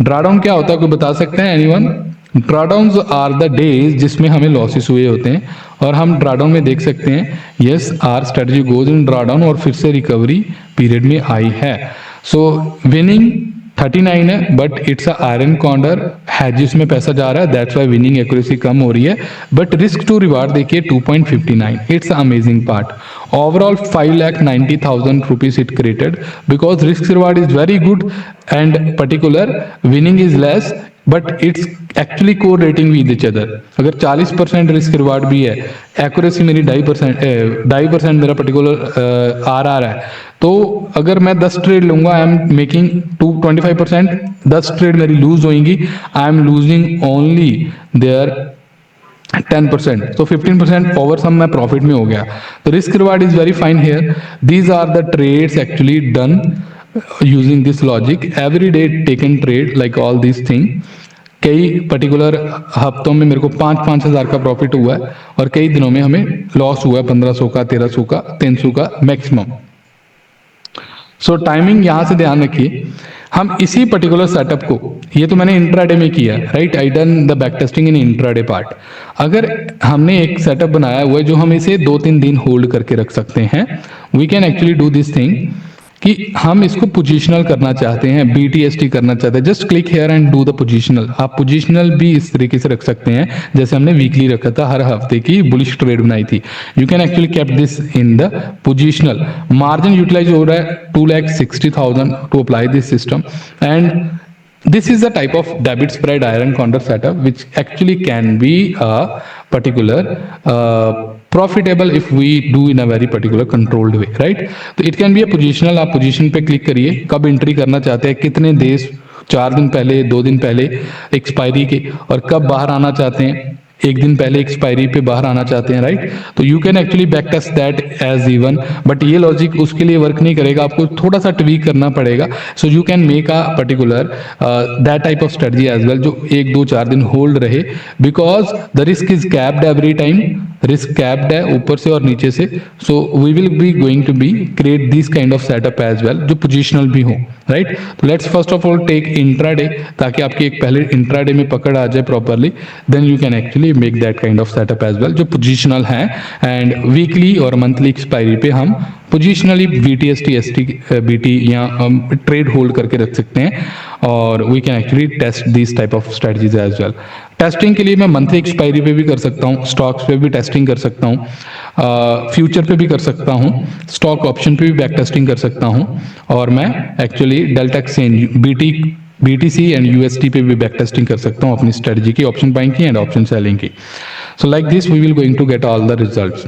ड्राडाउन क्या होता है, कोई बता सकते हैं एनीवन। ड्राडाउन्स आर द डेज जिसमें हमें लॉसेस हुए होते हैं, और हम ड्राडाउन में देख सकते हैं yes our strategy goes in drawdown और फिर से रिकवरी पीरियड में आई है। सो विनिंग 39 है, but it's a iron corner है जिसमें पैसा जा रहा है, दैट्स वाई विनिंग एक्यूरेसी कम हो रही है। बट रिस्क टू रिवार्ड देखिए 2.59, it's amazing part. Overall 5,90,000 rupees it created, because risk reward is very good and particular winning is less, but it's actually correlating with each other. अगर 40% risk reward भी है, accuracy मेरी 2.5% मेरा particular आ रहा है, तो अगर मैं 10 ट्रेड लूंगा, आई एम मेकिंग 25%, 10 ट्रेड मेरी लूज होंगी, I am losing only there 10%, तो 15% ओवर सम मैं प्रॉफिट में हो गया। तो risk reward is very fine here. These are the trades actually done using this logic, every day taken trade like all these thing। कई particular हफ्तों में मेरे को 5,000 का प्रॉफिट हुआ है, और कई दिनों में हमें लॉस हुआ है 1,500 का, 1,300 का, 300 का मैक्सिमम। सो टाइमिंग यहां से ध्यान रखिए, हम इसी पर्टिकुलर सेटअप को, ये तो मैंने इंट्राडे में किया, right, I done the back testing in intraday part. अगर हमने एक सेटअप बनाया हुआ है जो हम इसे 2-3 दिन होल्ड करके रख सकते हैं, we can actually do this thing कि हम इसको पोजिशनल करना चाहते हैं, BTST करना चाहते हैं, just click here and do the positional. आप पोजिशनल भी इस तरीके से रख सकते हैं जैसे हमने वीकली रखा था, हर हफ्ते की बुलिश ट्रेड बनाई थी। You can actually keep this in the positional. Margin utilise हो रहा है 2,60,000 to apply this system, and this is the type of debit spread iron condor setup which actually can be a particular profitable if we do in a very particular controlled way, right? तो it can be a positional। आप position पे click करिए, कब entry करना चाहते हैं, कितने देश, 4 दिन पहले, 2 दिन पहले एक्सपायरी के, और कब बाहर आना चाहते हैं, 1 दिन पहले एक्सपायरी पे बाहर आना चाहते हैं, राइट। तो you can actually back test that as even, but ये लॉजिक उसके लिए वर्क नहीं करेगा, आपको थोड़ा सा ट्वीक करना पड़ेगा। So you can make a particular that type of strategy as well, जो 1, 2, 4 दिन होल्ड रहे, because the risk is capped every time, risk capped है ऊपर से और नीचे से। So we will be going to be create this kind of setup as well, जो पोजिशनल भी हो, राइट। तो let's first of all take intraday, ताकि आपकी एक पहले इंट्राडे में पकड़ आ जाए properly, then you can actually make that kind of setup as well, जो पोजिशनल है। एंड वीकली और मंथली एक्सपायरी पे हम पोजिशनली BTST, ST, BT या ट्रेड होल्ड करके रख सकते हैं, और we can actually test this type of strategies as well. Testing के लिए मैं मंथली एक्सपायरी पे भी कर सकता हूँ, स्टॉक्स पे भी टेस्टिंग कर सकता हूँ, फ्यूचर पे भी कर सकता हूँ, स्टॉक ऑप्शन पे भी बैक टेस्टिंग कर सकता हूँ, और मैं actually delta exchange BTC and USD पे भी बैक टेस्टिंग कर सकता हूँ अपनी स्ट्रेटजी की, ऑप्शन बाइंग की एंड ऑप्शन सेलिंग की। So like this we will going to get all the results.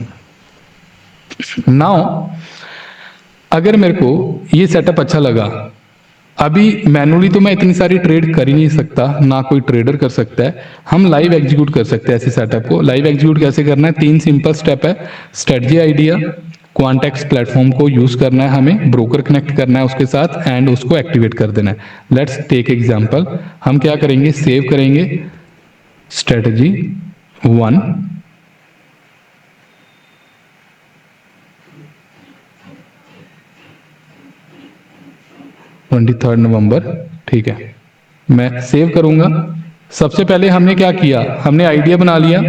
Now अगर मेरे को ये सेटअप अच्छा लगा, अभी मैनुअली तो मैं इतनी सारी ट्रेड कर ही नहीं सकता, ना कोई ट्रेडर कर सकता है, हम लाइव एग्जीक्यूट कर सकते हैं ऐसे सेटअप को। लाइव एग्जीक्यूट कैसे करना है, 3 सिंपल स्टेप है। स्ट्रेटजी आइडिया, क्वांटेक्स प्लेटफॉर्म को यूज करना है, हमें ब्रोकर कनेक्ट करना है उसके साथ, एंड उसको एक्टिवेट कर देना है। लेट्स टेक एग्जांपल, हम क्या करेंगे, सेव करेंगे स्ट्रेटजी 1, 23 नवंबर, ठीक है, मैं सेव करूंगा। सबसे पहले हमने क्या किया, हमने आइडिया बना लिया।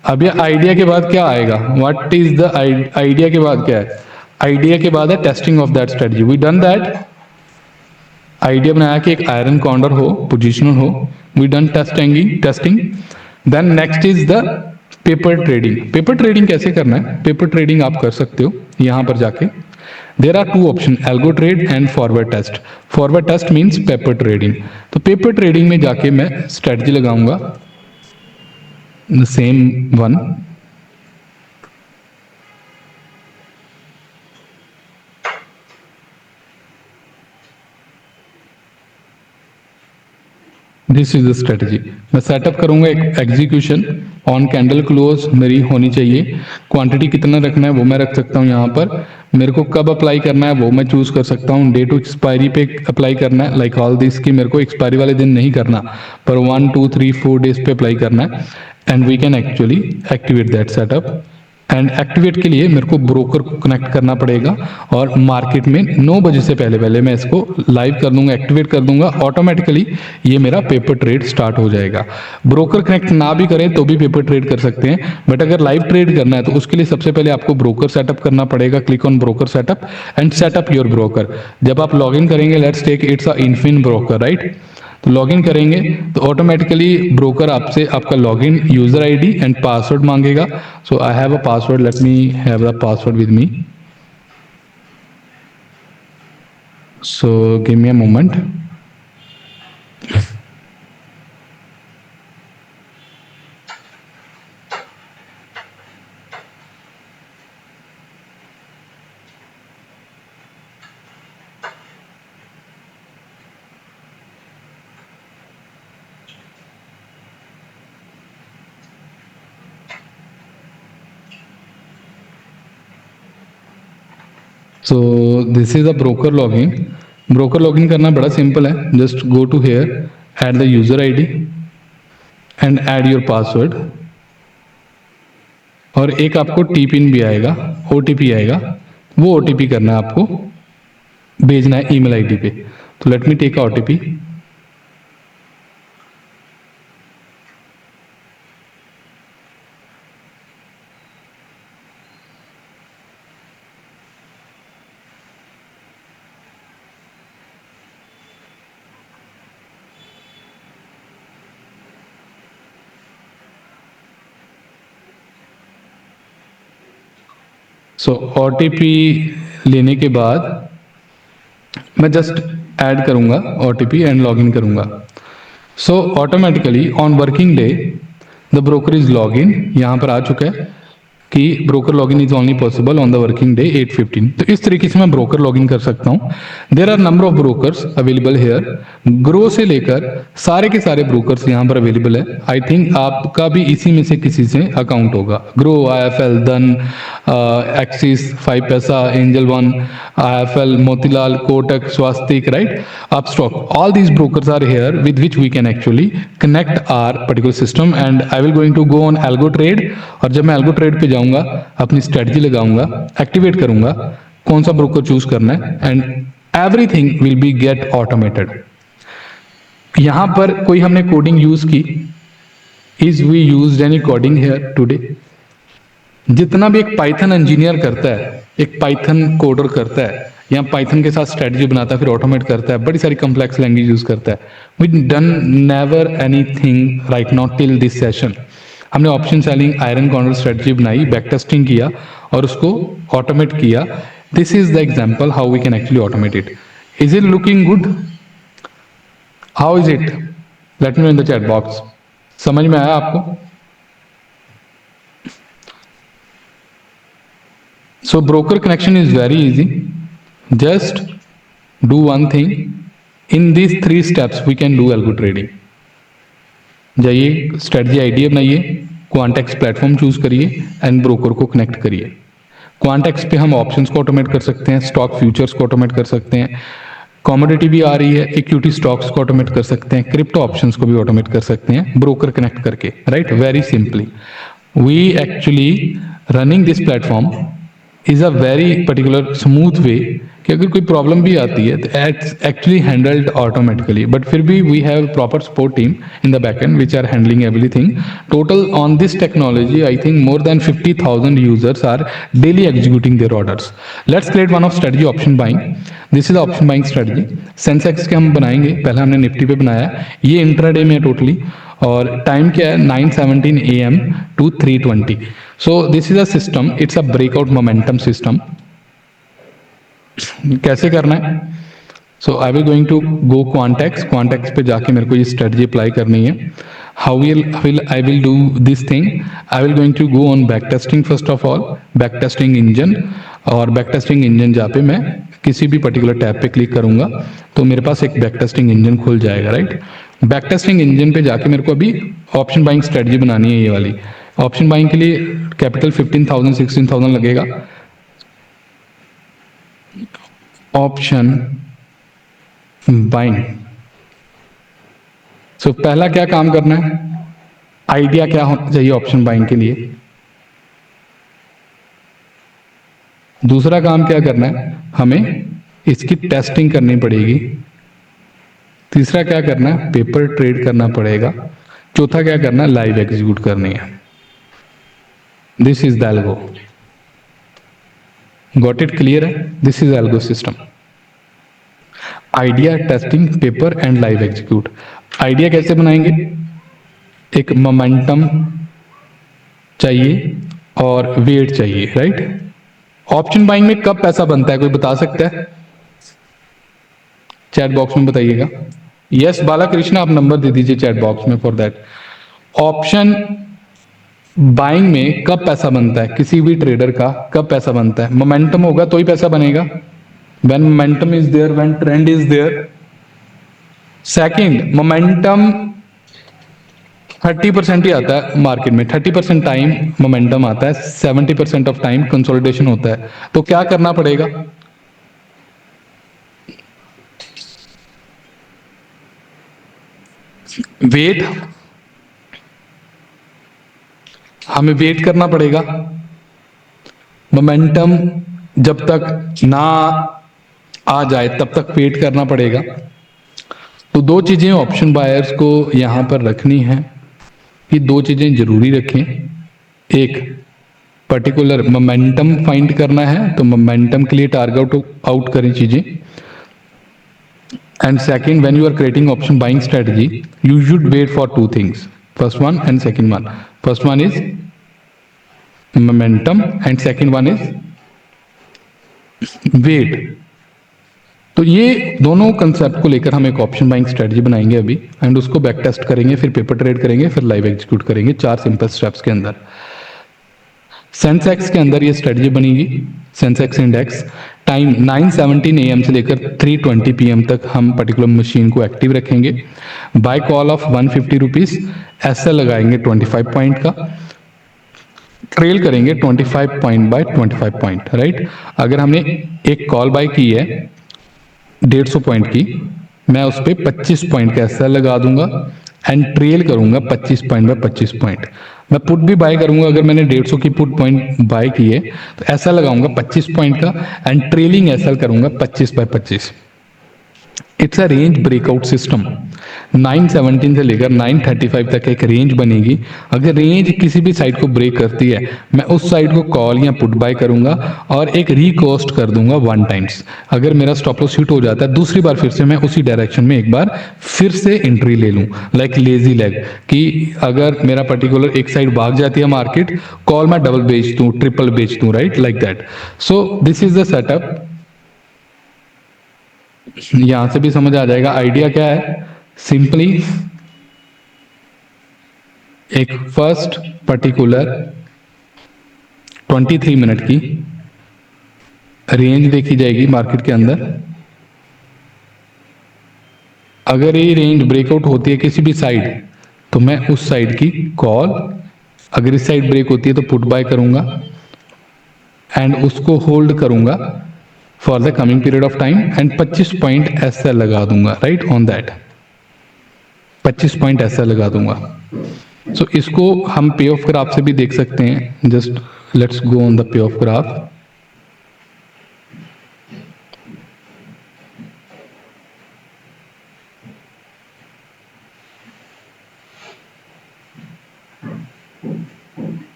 अब ये आइडिया के बाद क्या आएगा, व्हाट इज द आइडिया के बाद क्या है, आइडिया के बाद है testing of that strategy, we done that. Idea बनाया कि एक आयरन कॉर्नर हो, पोजिशनल हो, we done testing. Then next is the paper trading. Paper trading कैसे करना है, पेपर ट्रेडिंग आप कर सकते हो यहां पर जाके। There are two option, algo trade and forward test. Forward test means paper trading. तो पेपर ट्रेडिंग में जाके मैं स्ट्रेटजी लगाऊंगा, the same one. This is the strategy. मैं सेटअप करूंगा एक एग्जीक्यूशन ऑन कैंडल क्लोज मेरी होनी चाहिए। क्वांटिटी कितना रखना है वो मैं रख सकता हूँ यहाँ पर। मेरे को कब अप्लाई करना है वो मैं चूज कर सकता हूँ। डे टू एक्सपायरी पे अप्लाई करना है, लाइक ऑल दिस की मेरे को एक्सपायरी वाले दिन नहीं करना, पर 1 2 3 4 डेज पे अप्लाई करना है। And we can actually activate that setup. And activate के लिए मेरे को ब्रोकर को कनेक्ट करना पड़ेगा और मार्केट में 9 बजे से पहले पहले मैं इसको लाइव कर दूंगा, एक्टिवेट कर दूंगा। ऑटोमेटिकली ये मेरा पेपर ट्रेड स्टार्ट हो जाएगा। ब्रोकर कनेक्ट ना भी करें तो भी पेपर ट्रेड कर सकते हैं, बट अगर लाइव ट्रेड करना है तो उसके लिए सबसे पहले आपको ब्रोकर सेटअप करना पड़ेगा। Click on broker setup and setup your broker. जब आप लॉग इन करेंगे, लेट्स टेक इट्स अ इनफिन ब्रोकर, राइट। तो लॉगिन करेंगे तो ऑटोमेटिकली ब्रोकर आपसे आपका login user ID and password मांगेगा। So I have a password, let me have the password with me. So give me a moment. So this is a broker login. Broker login करना बड़ा simple है, just go to hair, add the user ID and add your password. और एक आपको T pin भी आएगा, OTP आएगा, वो ओटीपी करना है आपको, भेजना है ईमेल आईडी पे। तो लेट मी टेक ओटीपी। सो ओटीपी लेने के बाद मैं जस्ट ऐड करूंगा ओटीपी एंड लॉगिन करूंगा। So automatically on working day the broker is log in. यहां पर आ चुका है कि broker login is only possible on the working day 8:15। तो इस तरीके से मैं ब्रोकर लॉगिन कर सकता हूं। There are number of brokers available here. Groww से लेकर सारे के सारे ब्रोकर्स यहां पर अवेलेबल है। आई थिंक आपका भी इसी में से किसी से अकाउंट होगा। ग्रो, आईएफएल, धन, Axis, 5 paisa, Angel One, IFL, Motilal, Kotak, Swastik, right, Upstox, all these brokers are here with which we can actually connect our particular system and I will going to go on algo trade। और जब मैं algo trade पे जाऊंगा, अपनी strategy लगाऊंगा, activate करूंगा, कौन सा ब्रोकर चूज करना है and everything will be get automated. यहां पर कोई हमने कोडिंग यूज की, is we used any coding here today? जितना भी एक पाइथन इंजीनियर करता है, एक पाइथन कोडर करता है या पाइथन के साथ स्ट्रेटजी बनाता है फिर ऑटोमेट करता है, बड़ी सारी कॉम्प्लेक्स लैंग्वेज यूज करता है, we done never anything right now till this session. हमने option selling iron corner strategy बनाई, बैक टेस्टिंग किया और उसको ऑटोमेट किया। This is the example how we can actually automate it. Is it looking good? How is it? Let me know in the chat box. समझ में आया आपको? So broker connection is very easy. Just do one thing. In these 3 steps we can do algo trading. जाइए strategy idea बनाइए, क्वांटेक्स platform choose करिए and broker को connect करिए। क्वांटेक्स पे हम ऑप्शंस को ऑटोमेट कर सकते हैं, स्टॉक फ्यूचर्स को ऑटोमेट कर सकते हैं, कमोडिटी भी आ रही है, इक्विटी स्टॉक्स को ऑटोमेट कर सकते हैं, क्रिप्टो ऑप्शंस को भी ऑटोमेट कर सकते हैं ब्रोकर कनेक्ट करके, right. Very simply we actually running this platform is a very particular smooth way कि कि अगर कोई प्रॉब्लम भी आती है तो it's actually handled automatically, but फिर भी we have proper support team in the back end which are handling everything. Total on this technology I think more than 50,000 users are daily executing their orders. Let's create one of strategy option buying. This is option buying strategy. Sensex के हम बनाएंगे, पहले हमने Nifty पे बनाया, ये intraday में totally, और टाइम क्या है 9:17 AM to 3:20. So this is a system, it's a breakout momentum system. कैसे करना है? So I will going to go Quantex पे जाके मेरे को ये स्ट्रेटजी अप्लाई करनी है. How will I will do this thing? I will going to go on back testing first of all, back testing engine. और बैक टेस्टिंग इंजन जहाँ पे मैं किसी भी पर्टिकुलर टैब पे क्लिक करूंगा तो मेरे पास एक बैक टेस्टिंग इंजन खुल जाएगा, राइट. बैक टेस्टिंग इंजन पे जाके मेरे को अभी ऑप्शन बाइंग स्ट्रेटजी बनानी है, ये वाली. ऑप्शन बाइंग के लिए कैपिटल 15,000 16,000 लगेगा. Option buying. सो पहला क्या काम करना है, आइडिया क्या होना चाहिए ऑप्शन बाइंग के लिए. दूसरा काम क्या करना है, हमें इसकी टेस्टिंग करनी पड़ेगी. तीसरा क्या करना है, पेपर ट्रेड करना पड़ेगा. चौथा क्या करना है, लाइव एग्जीक्यूट करनी है. This is the algo. Got it? Clear है? This is algo system. Idea, testing, paper and live execute. Idea कैसे बनाएंगे? एक मोमेंटम चाहिए और वेट चाहिए, राइट. ऑप्शन बाइंग में कब पैसा बनता है, कोई बता सकता है? चैट बॉक्स में बताइएगा. यस बालाकृष्णा, आप नंबर दे दीजिए चैट बॉक्स में फॉर दैट. ऑप्शन बाइंग में कब पैसा बनता है किसी भी ट्रेडर का? कब पैसा बनता है? मोमेंटम होगा तो ही पैसा बनेगा. When momentum is there, when trend is there. Second, momentum 30% ही आता है मार्केट में. 30% टाइम मोमेंटम आता है, 70% ऑफ टाइम कंसोलिडेशन होता है. तो क्या करना पड़ेगा? वेट. हमें वेट करना पड़ेगा. मोमेंटम जब तक ना आ जाए तब तक वेट करना पड़ेगा. तो दो चीजें ऑप्शन बायर्स को यहां पर रखनी है. ये दो चीजें जरूरी रखें. एक, पर्टिकुलर मोमेंटम फाइंड करना है तो मोमेंटम के लिए टारगेट आउट करें चीजें. And second, when you are creating option buying strategy, you should wait for two things. First one and second one. First one is momentum and second one is wait. तो ये दोनों concept को लेकर हम एक option buying strategy बनाएंगे अभी, and उसको बैक टेस्ट करेंगे, फिर पेपर ट्रेड करेंगे, फिर लाइव एग्जीक्यूट करेंगे 4 सिंपल स्टेप्स के अंदर. सेंसेक्स के अंदर ये स्ट्रेटजी बनेगी. सेंसेक्स इंडेक्स टाइम 9:17 AM से लेकर 3:20 PM तक हम पर्टिकुलर मशीन को एक्टिव रखेंगे. Buy call of 150 rupees. ऐसा लगाएंगे 25 पॉइंट का. ट्रेल करेंगे 25 पॉइंट बाय 25 पॉइंट, राइट. अगर हमने एक कॉल बाय की है 150 पॉइंट की, मैं उस पर 25 पॉइंट का ऐसा लगा दूंगा एंड ट्रेल करूंगा 25 पॉइंट बाय 25 पॉइंट. मैं पुट भी बाय करूंगा, अगर मैंने 150 की पुट पॉइंट बाय की है तो ऐसा लगाऊंगा 25 पॉइंट का एंड ट्रेलिंग ऐसा करूंगा 25 by 25. It's a range breakout system. 9:17 से लेकर 9:35 तक एक रेंज बनेगी. अगर रेंज किसी भी साइड को ब्रेक करती है, मैं उस साइड को कॉल या पुट बाय करूंगा और एक रिकॉस्ट कर दूंगा 1 टाइम्स. अगर मेरा स्टॉप लॉस हिट हो जाता है, दूसरी बार फिर से मैं उसी डायरेक्शन में एक बार फिर से एंट्री ले लूं, लाइक लेजी लेग. कि अगर मेरा पर्टिकुलर एक साइड भाग जाती है मार्केट, कॉल मैं डबल बेच दूं, ट्रिपल बेच दूं, right, like that. So this is the setup. यहां से भी समझ आ जाएगा. आइडिया क्या है? सिंपली एक फर्स्ट पर्टिकुलर 23 मिनट की रेंज देखी जाएगी मार्केट के अंदर. अगर ये रेंज ब्रेकआउट होती है किसी भी साइड तो मैं उस साइड की कॉल, अगर इस साइड ब्रेक होती है तो पुट बाय करूंगा एंड उसको होल्ड करूंगा for the coming period of time and 25 point ऐसा लगा दूंगा, राइट, ऑन दैट 25 पॉइंट ऐसा लगा दूंगा. सो इसको हम पे ऑफ ग्राफ से भी देख सकते हैं. Just let's go on the payoff graph.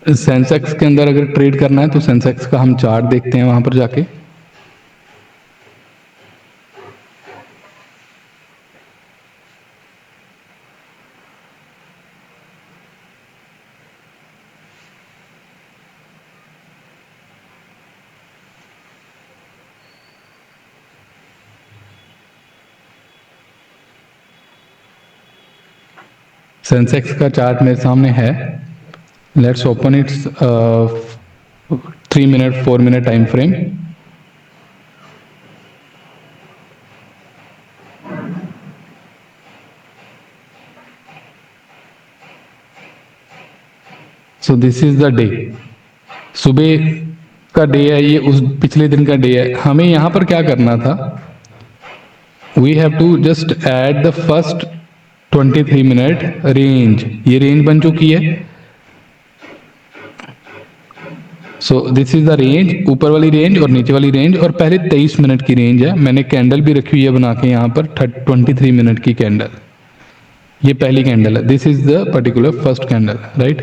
Sensex के अंदर अगर ट्रेड करना है तो सेंसेक्स का हम चार्ट देखते हैं वहां पर जाके। सेंसेक्स का चार्ट मेरे सामने है। Let's open it's 3 minute 4 minute time frame. So this is the day. सुबह का डे है ये, उस पिछले दिन का डे है। हमें यहां पर क्या करना था, we have to just add the first 23 minute range. ये रेंज बन चुकी है। So this is the range, ऊपर वाली रेंज और नीचे वाली रेंज, और पहले 23 मिनट की रेंज है। मैंने कैंडल भी रखी हुई है बना के यहाँ पर 23 मिनट की कैंडल। ये पहली कैंडल है, this is the particular first candle, right.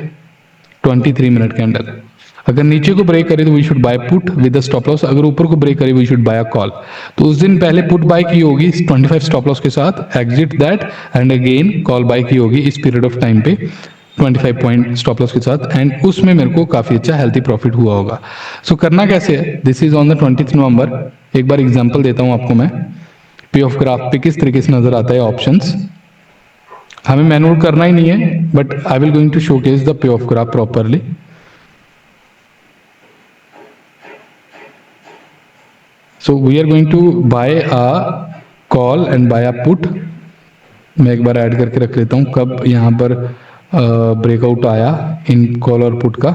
23 minute candle. अगर नीचे को ब्रेक करे तो we should buy put with the stop loss, अगर ऊपर को ब्रेक करे we should buy a call. तो उस दिन पहले पुट बाय की होगी 25 स्टॉप लॉस के साथ, exit that and again call buy की होगी इस पीरियड ऑफ टाइम पे 25 पॉइंट स्टॉप लॉस के साथ, एंड उसमें मेरे को काफी अच्छा हेल्थी प्रॉफिट हुआ होगा। सो करना कैसे है, दिस इज ऑन द 20 नवंबर। एक बार एग्जांपल देता हूं आपको मैं, पे ऑफ ग्राफ पे किस तरीके से नजर आता है ऑप्शंस। हमें मैनुअल करना ही नहीं है, but I will going to showcase the payoff graph properly. So we are going to buy a call and buy a put। मैं एक बार ऐड करके रख लेता हूं कब यहां पर ब्रेकआउट आया इन कॉल और पुट का।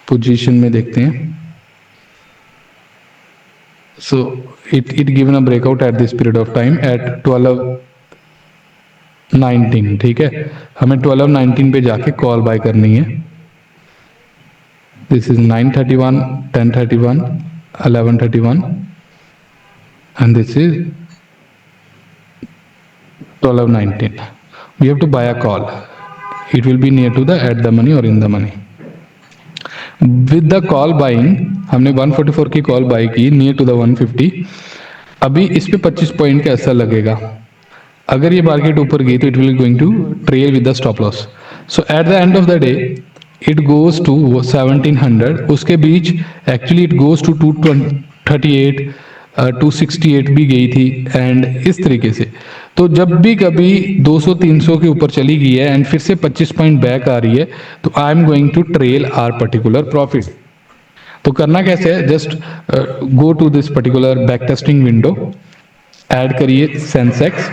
पोजीशन में देखते हैं। So it given a breakout at this period of time at 12:19। ठीक है, हमें 12:19 पे जाके कॉल बाय करनी है। This is 9:31, 10:31, 11:31, and this is 12:19. We have to buy a call. It will be near to the at the money or in the money. With the call buying, हमने 144 की call buy की near to the 150। अभी इस पे 25 point का असर लगेगा। अगर ये मार्केट ऊपर गई तो it will going to trail with the stop loss. So at the end of the day it goes to 1700। उसके बीच एक्चुअली इट गोज टू 238, 268 भी गई थी, एंड इस तरीके से। तो जब भी कभी 200-300 के ऊपर चली गई है एंड फिर से 25 पॉइंट बैक आ रही है, तो I am going to trail our particular profit. तो करना कैसे है, just go to this particular back testing window, add करिए सेंसेक्स,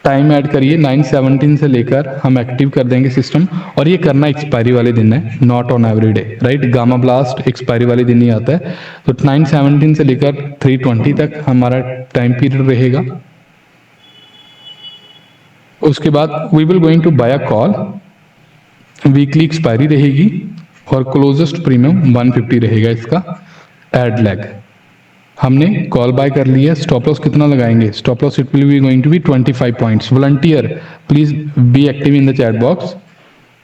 टाइम ऐड करिए 9:17 से लेकर हम एक्टिव कर देंगे सिस्टम। और ये करना एक्सपायरी वाले दिन है, not on every day, right. Gamma blast expiry वाले दिन ही आता है। तो 9:17 से लेकर 3:20 तक हमारा टाइम पीरियड रहेगा। उसके बाद we will going to buy a call, weekly expiry रहेगी और क्लोजेस्ट प्रीमियम 150 रहेगा इसका एड लैग। हमने कॉल बाय कर लिया। स्टॉप लॉस कितना लगाएंगे, stop loss it will be going to be 25 points. Volunteer please be active in the chat box.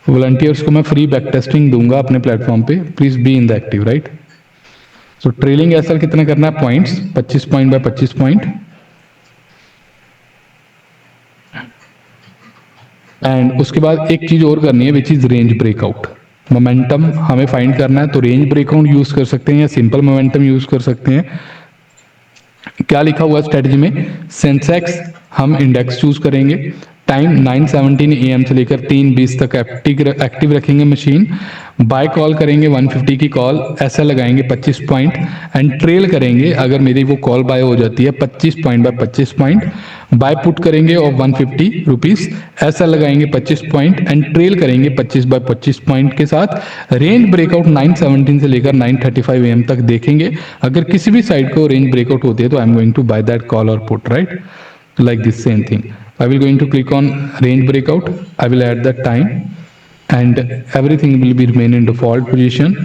Volunteers को मैं फ्री बैक टेस्टिंग दूंगा अपने प्लेटफॉर्म पे, please be in the active, right. So trailing SL कितना करना है, points 25 point by 25 point. And उसके बाद एक चीज और करनी है which is range breakout. Momentum हमें फाइंड करना है, तो रेंज ब्रेकआउट यूज कर सकते हैं या सिंपल मोमेंटम यूज कर सकते हैं। क्या लिखा हुआ स्ट्रेटजी में, सेंसेक्स हम इंडेक्स चूज करेंगे, टाइम 9:17 AM से लेकर 3:20 तक एक्टिव रखेंगे मशीन। बाय कॉल करेंगे 150 की कॉल, ऐसा लगाएंगे 25 पॉइंट, एंड ट्रेल करेंगे अगर मेरी वो कॉल बाय हो जाती है 25 point by 25 point. Buy put करेंगे और 150 रुपीज, ऐसा लगाएंगे 25 पॉइंट, एंड ट्रेल करेंगे 25 बाय 25 पॉइंट के साथ। रेंज ब्रेकआउट 9:17 से लेकर 9:35 AM तक देखेंगे। अगर किसी भी साइड को रेंज ब्रेकआउट होती है तो I am going to buy that call और put, right, like this same thing. I will going to click on range breakout. I will add the time and everything will be remain in default position.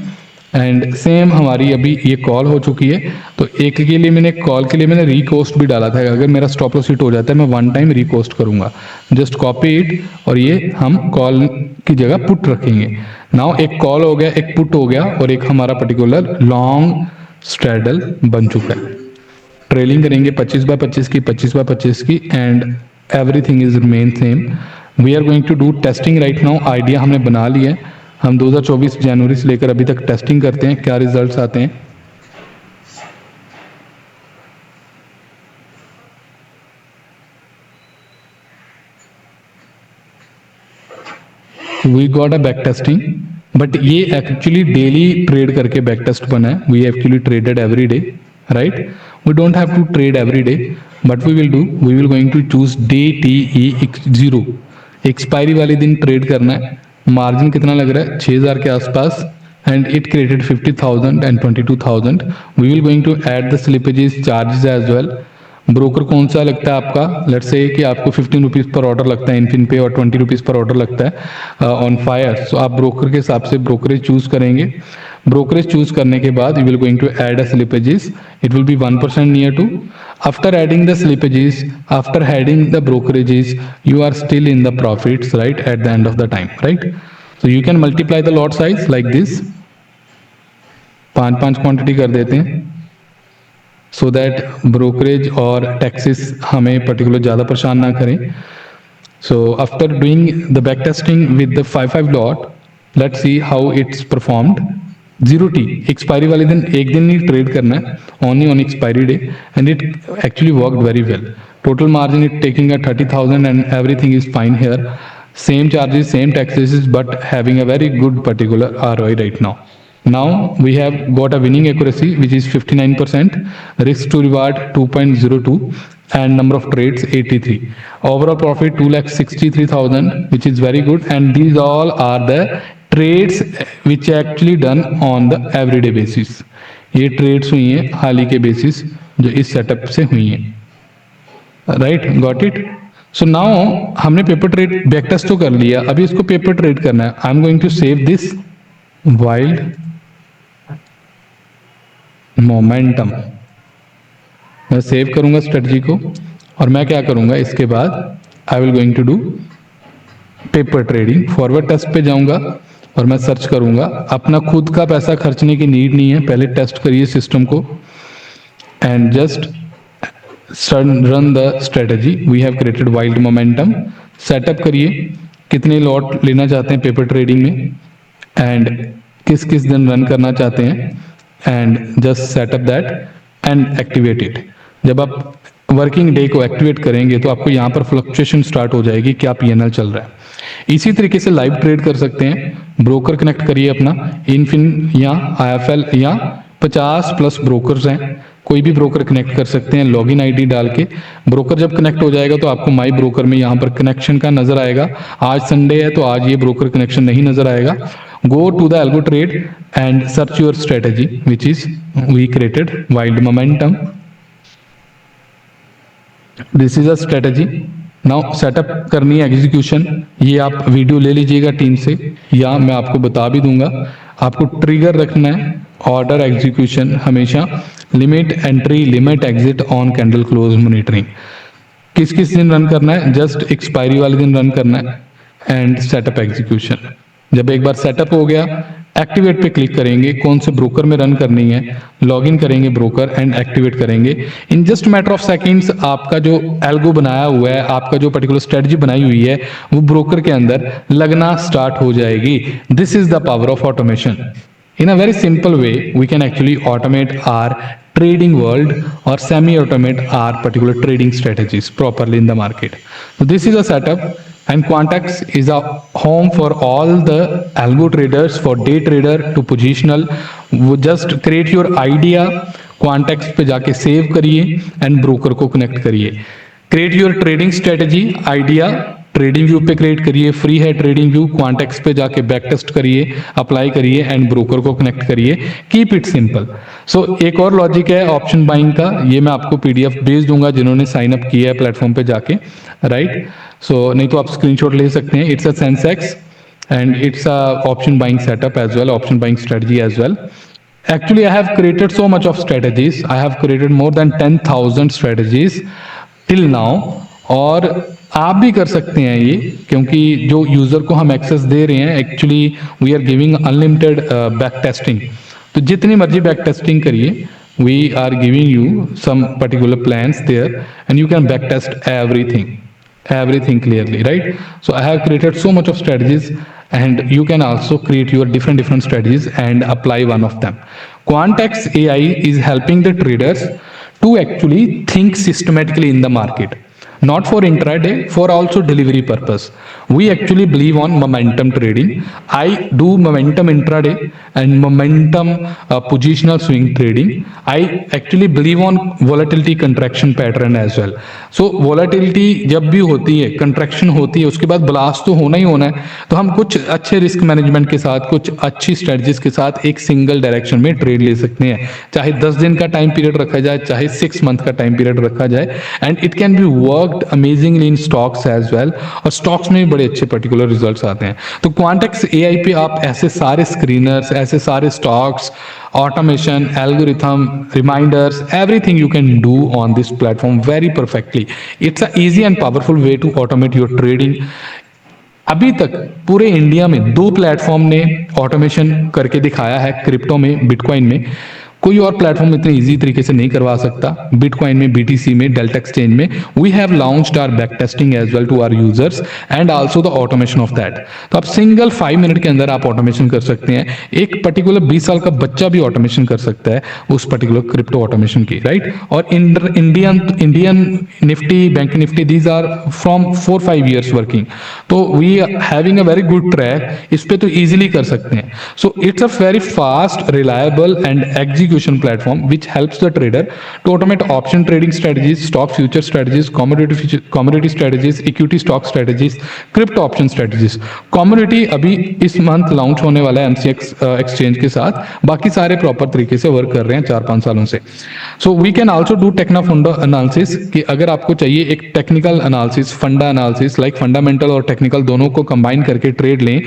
And same हमारी अभी ये call हो चुकी है, तो एक के लिए मैंने कॉल के लिए मैंने रिकोस्ट भी डाला था, अगर मेरा स्टॉप लॉस हिट हो जाता है मैं वन टाइम रिकोस्ट करूंगा, जस्ट कॉपी इट और ये हम कॉल की जगह पुट रखेंगे। नाउ एक कॉल हो गया, एक पुट हो गया और एक हमारा पर्टिकुलर लॉन्ग स्ट्रैडल बन चुका है। ट्रेलिंग करेंगे 25 बाय 25 की, 25 बाय 25 की, and everything is remain same. We are going to do testing right now. Idea हमने बना लिया है, हम 2024 जनवरी से लेकर अभी तक टेस्टिंग करते हैं, क्या रिजल्ट्स आते हैं। We got a back testing, but ये एक्चुअली डेली ट्रेड करके बैक टेस्ट बना है। We actually traded every day, right? We don't have to trade every day, but we will going to choose day TE0, expiry वाले दिन trade करना है। Margin कितना लग रहा है? 6000 के आसपास, and it created 50,000 and 22,000। We will going to add the slippages charges as well. Broker कौन सा लगता है आपका? लेट्स से कि आपको 15 रुपीज़ पर ऑर्डर लगता है इनफिन पे और 20 रुपीज़ पर ऑर्डर लगता है ऑन फायर। सो आप ब्रोकर के हिसाब से ब्रोकरेज चूज करेंगे। ब्रोकरेज चूज करने के बाद you will going to add a slippages, it will be 1% near to. After adding the slippages, after adding the brokerages, you are still in the profits, right, at the end of the time, right? So you can multiply the lot size like this, 5 quantity कर देते हैं, so that brokerage और taxes हमें particular ज़्यादा परेशान ना करें। So after doing the back testing with the 5 lot, let's see how it's performed. 0T expiry वाले दिन एक दिन ही ट्रेड करना है, only on expiry day, and it actually worked very well. Total margin it taking at 30,000 and everything is fine here. Same charges, same taxes, but having a very good particular ROI right now. Now we have got a winning accuracy which is 59%, risk to reward 2.02, and number of trades 83. Overall profit 2,63,000, which is very good, and these all are the trades which actually done on the everyday basis. ये trades हुई हैं हाल ही के basis जो इस setup से हुई हैं, right? Got it? So now हमने पेपर ट्रेड बैक टेस्ट तो कर लिया, अभी इसको पेपर ट्रेड करना है। I am going to save this wild momentum, मैं सेव करूंगा स्ट्रेटजी को, और मैं क्या करूंगा इसके बाद I will going to do paper trading. Forward test पे जाऊंगा और मैं सर्च करूंगा। अपना खुद का पैसा खर्चने की नीड नहीं है, पहले टेस्ट करिए सिस्टम को and just run the strategy. We have created wild momentum, setup करिए कितने लॉट लेना चाहते हैं पेपर ट्रेडिंग में एंड किस किस दिन रन करना चाहते हैं, and just setup that and activate it. जब आप वर्किंग डे को एक्टिवेट करेंगे तो आपको यहाँ पर फ्लक्चुएशन स्टार्ट हो जाएगी, क्या PNL चल रहा है। इसी तरीके से लाइव ट्रेड कर सकते हैं। ब्रोकर कनेक्ट करिए अपना, इनफिन या IFL या 50+ ब्रोकर्स हैं, कोई भी ब्रोकर कनेक्ट कर सकते हैं लॉगिन ID डाल के। ब्रोकर जब कनेक्ट हो जाएगा तो आपको माई ब्रोकर में यहाँ पर कनेक्शन का नजर आएगा। आज संडे है तो आज ये ब्रोकर कनेक्शन नहीं नजर आएगा। Go to the algo trade and search your strategy which is we created wild momentum. This is a strategy. Now setup करनी है एग्जीक्यूशन, ये आप वीडियो ले लीजिएगा टीम से या मैं आपको बता भी दूंगा। आपको ट्रिगर रखना है ऑर्डर एग्जीक्यूशन हमेशा, limit entry, limit exit on candle close monitoring. किस किस दिन रन करना है? जस्ट एक्सपायरी वाले दिन रन करना है एंड सेटअप एग्जीक्यूशन। जब एक बार सेटअप हो गया, एक्टिवेट पे क्लिक करेंगे, कौन से ब्रोकर में रन करनी है, लॉगिन करेंगे ब्रोकर एंड एक्टिवेट करेंगे। In just matter of seconds आपका जो एल्गो बनाया हुआ है, आपका जो पर्टिकुलर स्ट्रेटजी बनाई हुई है, वो ब्रोकर के अंदर लगना स्टार्ट हो जाएगी। This is the power of automation. In a very simple way, we can actually automate our trading world or semi-automate our particular trading strategies properly in the market. So this is a setup, and Quantex is a home for all the algo traders, for day trader to positional. वो just create your idea, Quantex पे जाके save करिए and broker को connect करिए। Create your trading strategy idea, trading view पे create करिए, free है trading view. Quantex पे जाके बैक टेस्ट करिए, अप्लाई करिए एंड ब्रोकर को कनेक्ट करिए। Keep it simple. सो एक और लॉजिक है ऑप्शन बाइंग का, ये मैं आपको PDF भेज दूंगा जिन्होंने साइन अप किया है प्लेटफॉर्म पे जाके, राइट? सो नहीं तो आप स्क्रीनशॉट ले सकते हैं। It's a Sensex and it's a option buying setup as well, option buying strategy as well. Actually, I have created so much of strategies. I have created more than 10,000 strategies till now. और आप भी कर सकते हैं ये, क्योंकि जो user को हम एक्सेस दे रहे हैं, actually we are giving unlimited back testing. तो जितनी मर्जी बैक टेस्टिंग करिए, we are giving you some particular plans there, and you can back test everything clearly, right? So I have created so much of strategies, and you can also create your different strategies and apply one of them. Quantex AI is helping the traders to actually think systematically in the market, not for intraday, for also delivery purpose. We actually believe on momentum trading. I do momentum intraday and momentum positional swing trading. I actually believe on volatility contraction pattern as well. So volatility जब भी होती है, contraction होती है, उसके बाद blast तो होना ही होना है। तो हम कुछ अच्छे रिस्क मैनेजमेंट के साथ, कुछ अच्छी स्ट्रेटजीज के साथ एक सिंगल डायरेक्शन में ट्रेड ले सकते हैं, चाहे 10 दिन का टाइम पीरियड रखा जाए, चाहे 6 मंथ का टाइम पीरियड रखा जाए, and it can be worked amazingly in stocks as well. और स्टॉक्स में भी बड़े अच्छे पर्टिकुलर रिजल्ट्स आते हैं। तो क्वांटेक्स एआई पे आप ऐसे सारे स्क्रीनर्स, ऐसे सारे stocks, automation, algorithm, reminders, everything you can do on this platform very perfectly. It's a easy and powerful way to automate your trading. अभी तक पूरे इंडिया में 2 प्लेटफॉर्म ने ऑटोमेशन करके दिखाया है, क्रिप्टो में, बिटकॉइन में। कोई और प्लेटफॉर्म इतने इजी तरीके से नहीं करवा सकता। बिटकॉइन में, बीटीसी में, डेल्टा एक्सचेंज में we have launched our back testing as well to our users and also the automation of that. तो आप सिंगल 5 मिनट के अंदर आप ऑटोमेशन कर सकते हैं। एक पर्टिकुलर 20 साल का बच्चा भी ऑटोमेशन कर सकता है उस पर्टिकुलर क्रिप्टो ऑटोमेशन की, राइट? और Indian Nifty, bank Nifty, these are from 4-5 years working. तो we having a very good track, इस पे तो इजीली कर सकते हैं। So it's a very fast, reliable and execution platform which helps the trader to automate option trading strategies, stock future strategies, commodity strategies, equity stock strategies, crypto option strategies. Commodity अभी इस month launch होने वाला है MCX exchange के साथ। बाकी सारे proper तरीके से वर्क कर रहे हैं 4-5 सालों से। So we can also do techno funda analysis, कि अगर आपको चाहिए एक technical analysis, funda analysis, like fundamental और टेक्निकल दोनों को कंबाइन करके ट्रेड लें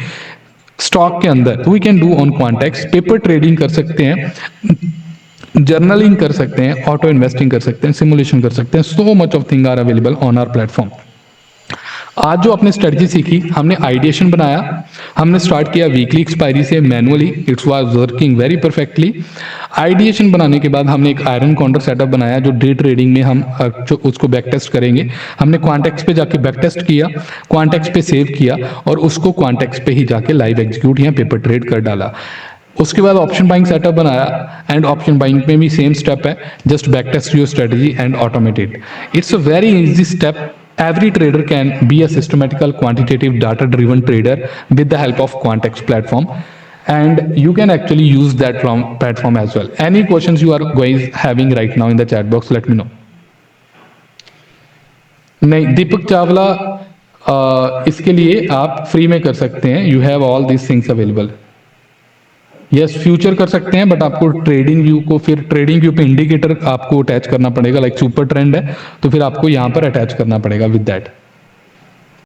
स्टॉक के अंदर, तो we can do on Quantex. Paper trading कर सकते हैं, जर्नलिंग कर सकते हैं, ऑटो इन्वेस्टिंग कर सकते हैं, सिमुलेशन कर सकते हैं। So much of thing are available on our platform. आज जो आपने स्ट्रेटजी सीखी, हमने आइडिएशन बनाया, हमने स्टार्ट किया वीकली एक्सपायरी से manually, it's was working very perfectly. Ideation बनाने के बाद हमने एक आयरन काउंटर सेटअप बनाया जो डे ट्रेडिंग में हम उसको बैक टेस्ट करेंगे। हमने क्वांटेक्स पे जाके बैक टेस्ट किया, क्वांटेक्स पे सेव किया और उसको क्वांटेक्स पे ही जाके लाइव एग्जीक्यूट या पेपर ट्रेड कर डाला। उसके बाद ऑप्शन बाइंग सेटअप बनाया, एंड ऑप्शन बाइंग में भी सेम स्टेप है, just back test your strategy and automate it. It's a very easy step. Every trader can be a systematical, quantitative, data-driven trader with the help of Quantex platform, and you can actually use that platform as well. Any questions you are guys having right now in the chat box, let me know. नहीं, दीपक चावला, इसके लिए आप free में कर सकते हैं। You have all these things available. Yes, future कर सकते हैं, बट आपको ट्रेडिंग व्यू को, फिर ट्रेडिंग व्यू पे इंडिकेटर आपको अटैच करना पड़ेगा, लाइक सुपर ट्रेंड है तो फिर आपको यहाँ पर अटैच करना पड़ेगा विद दैट।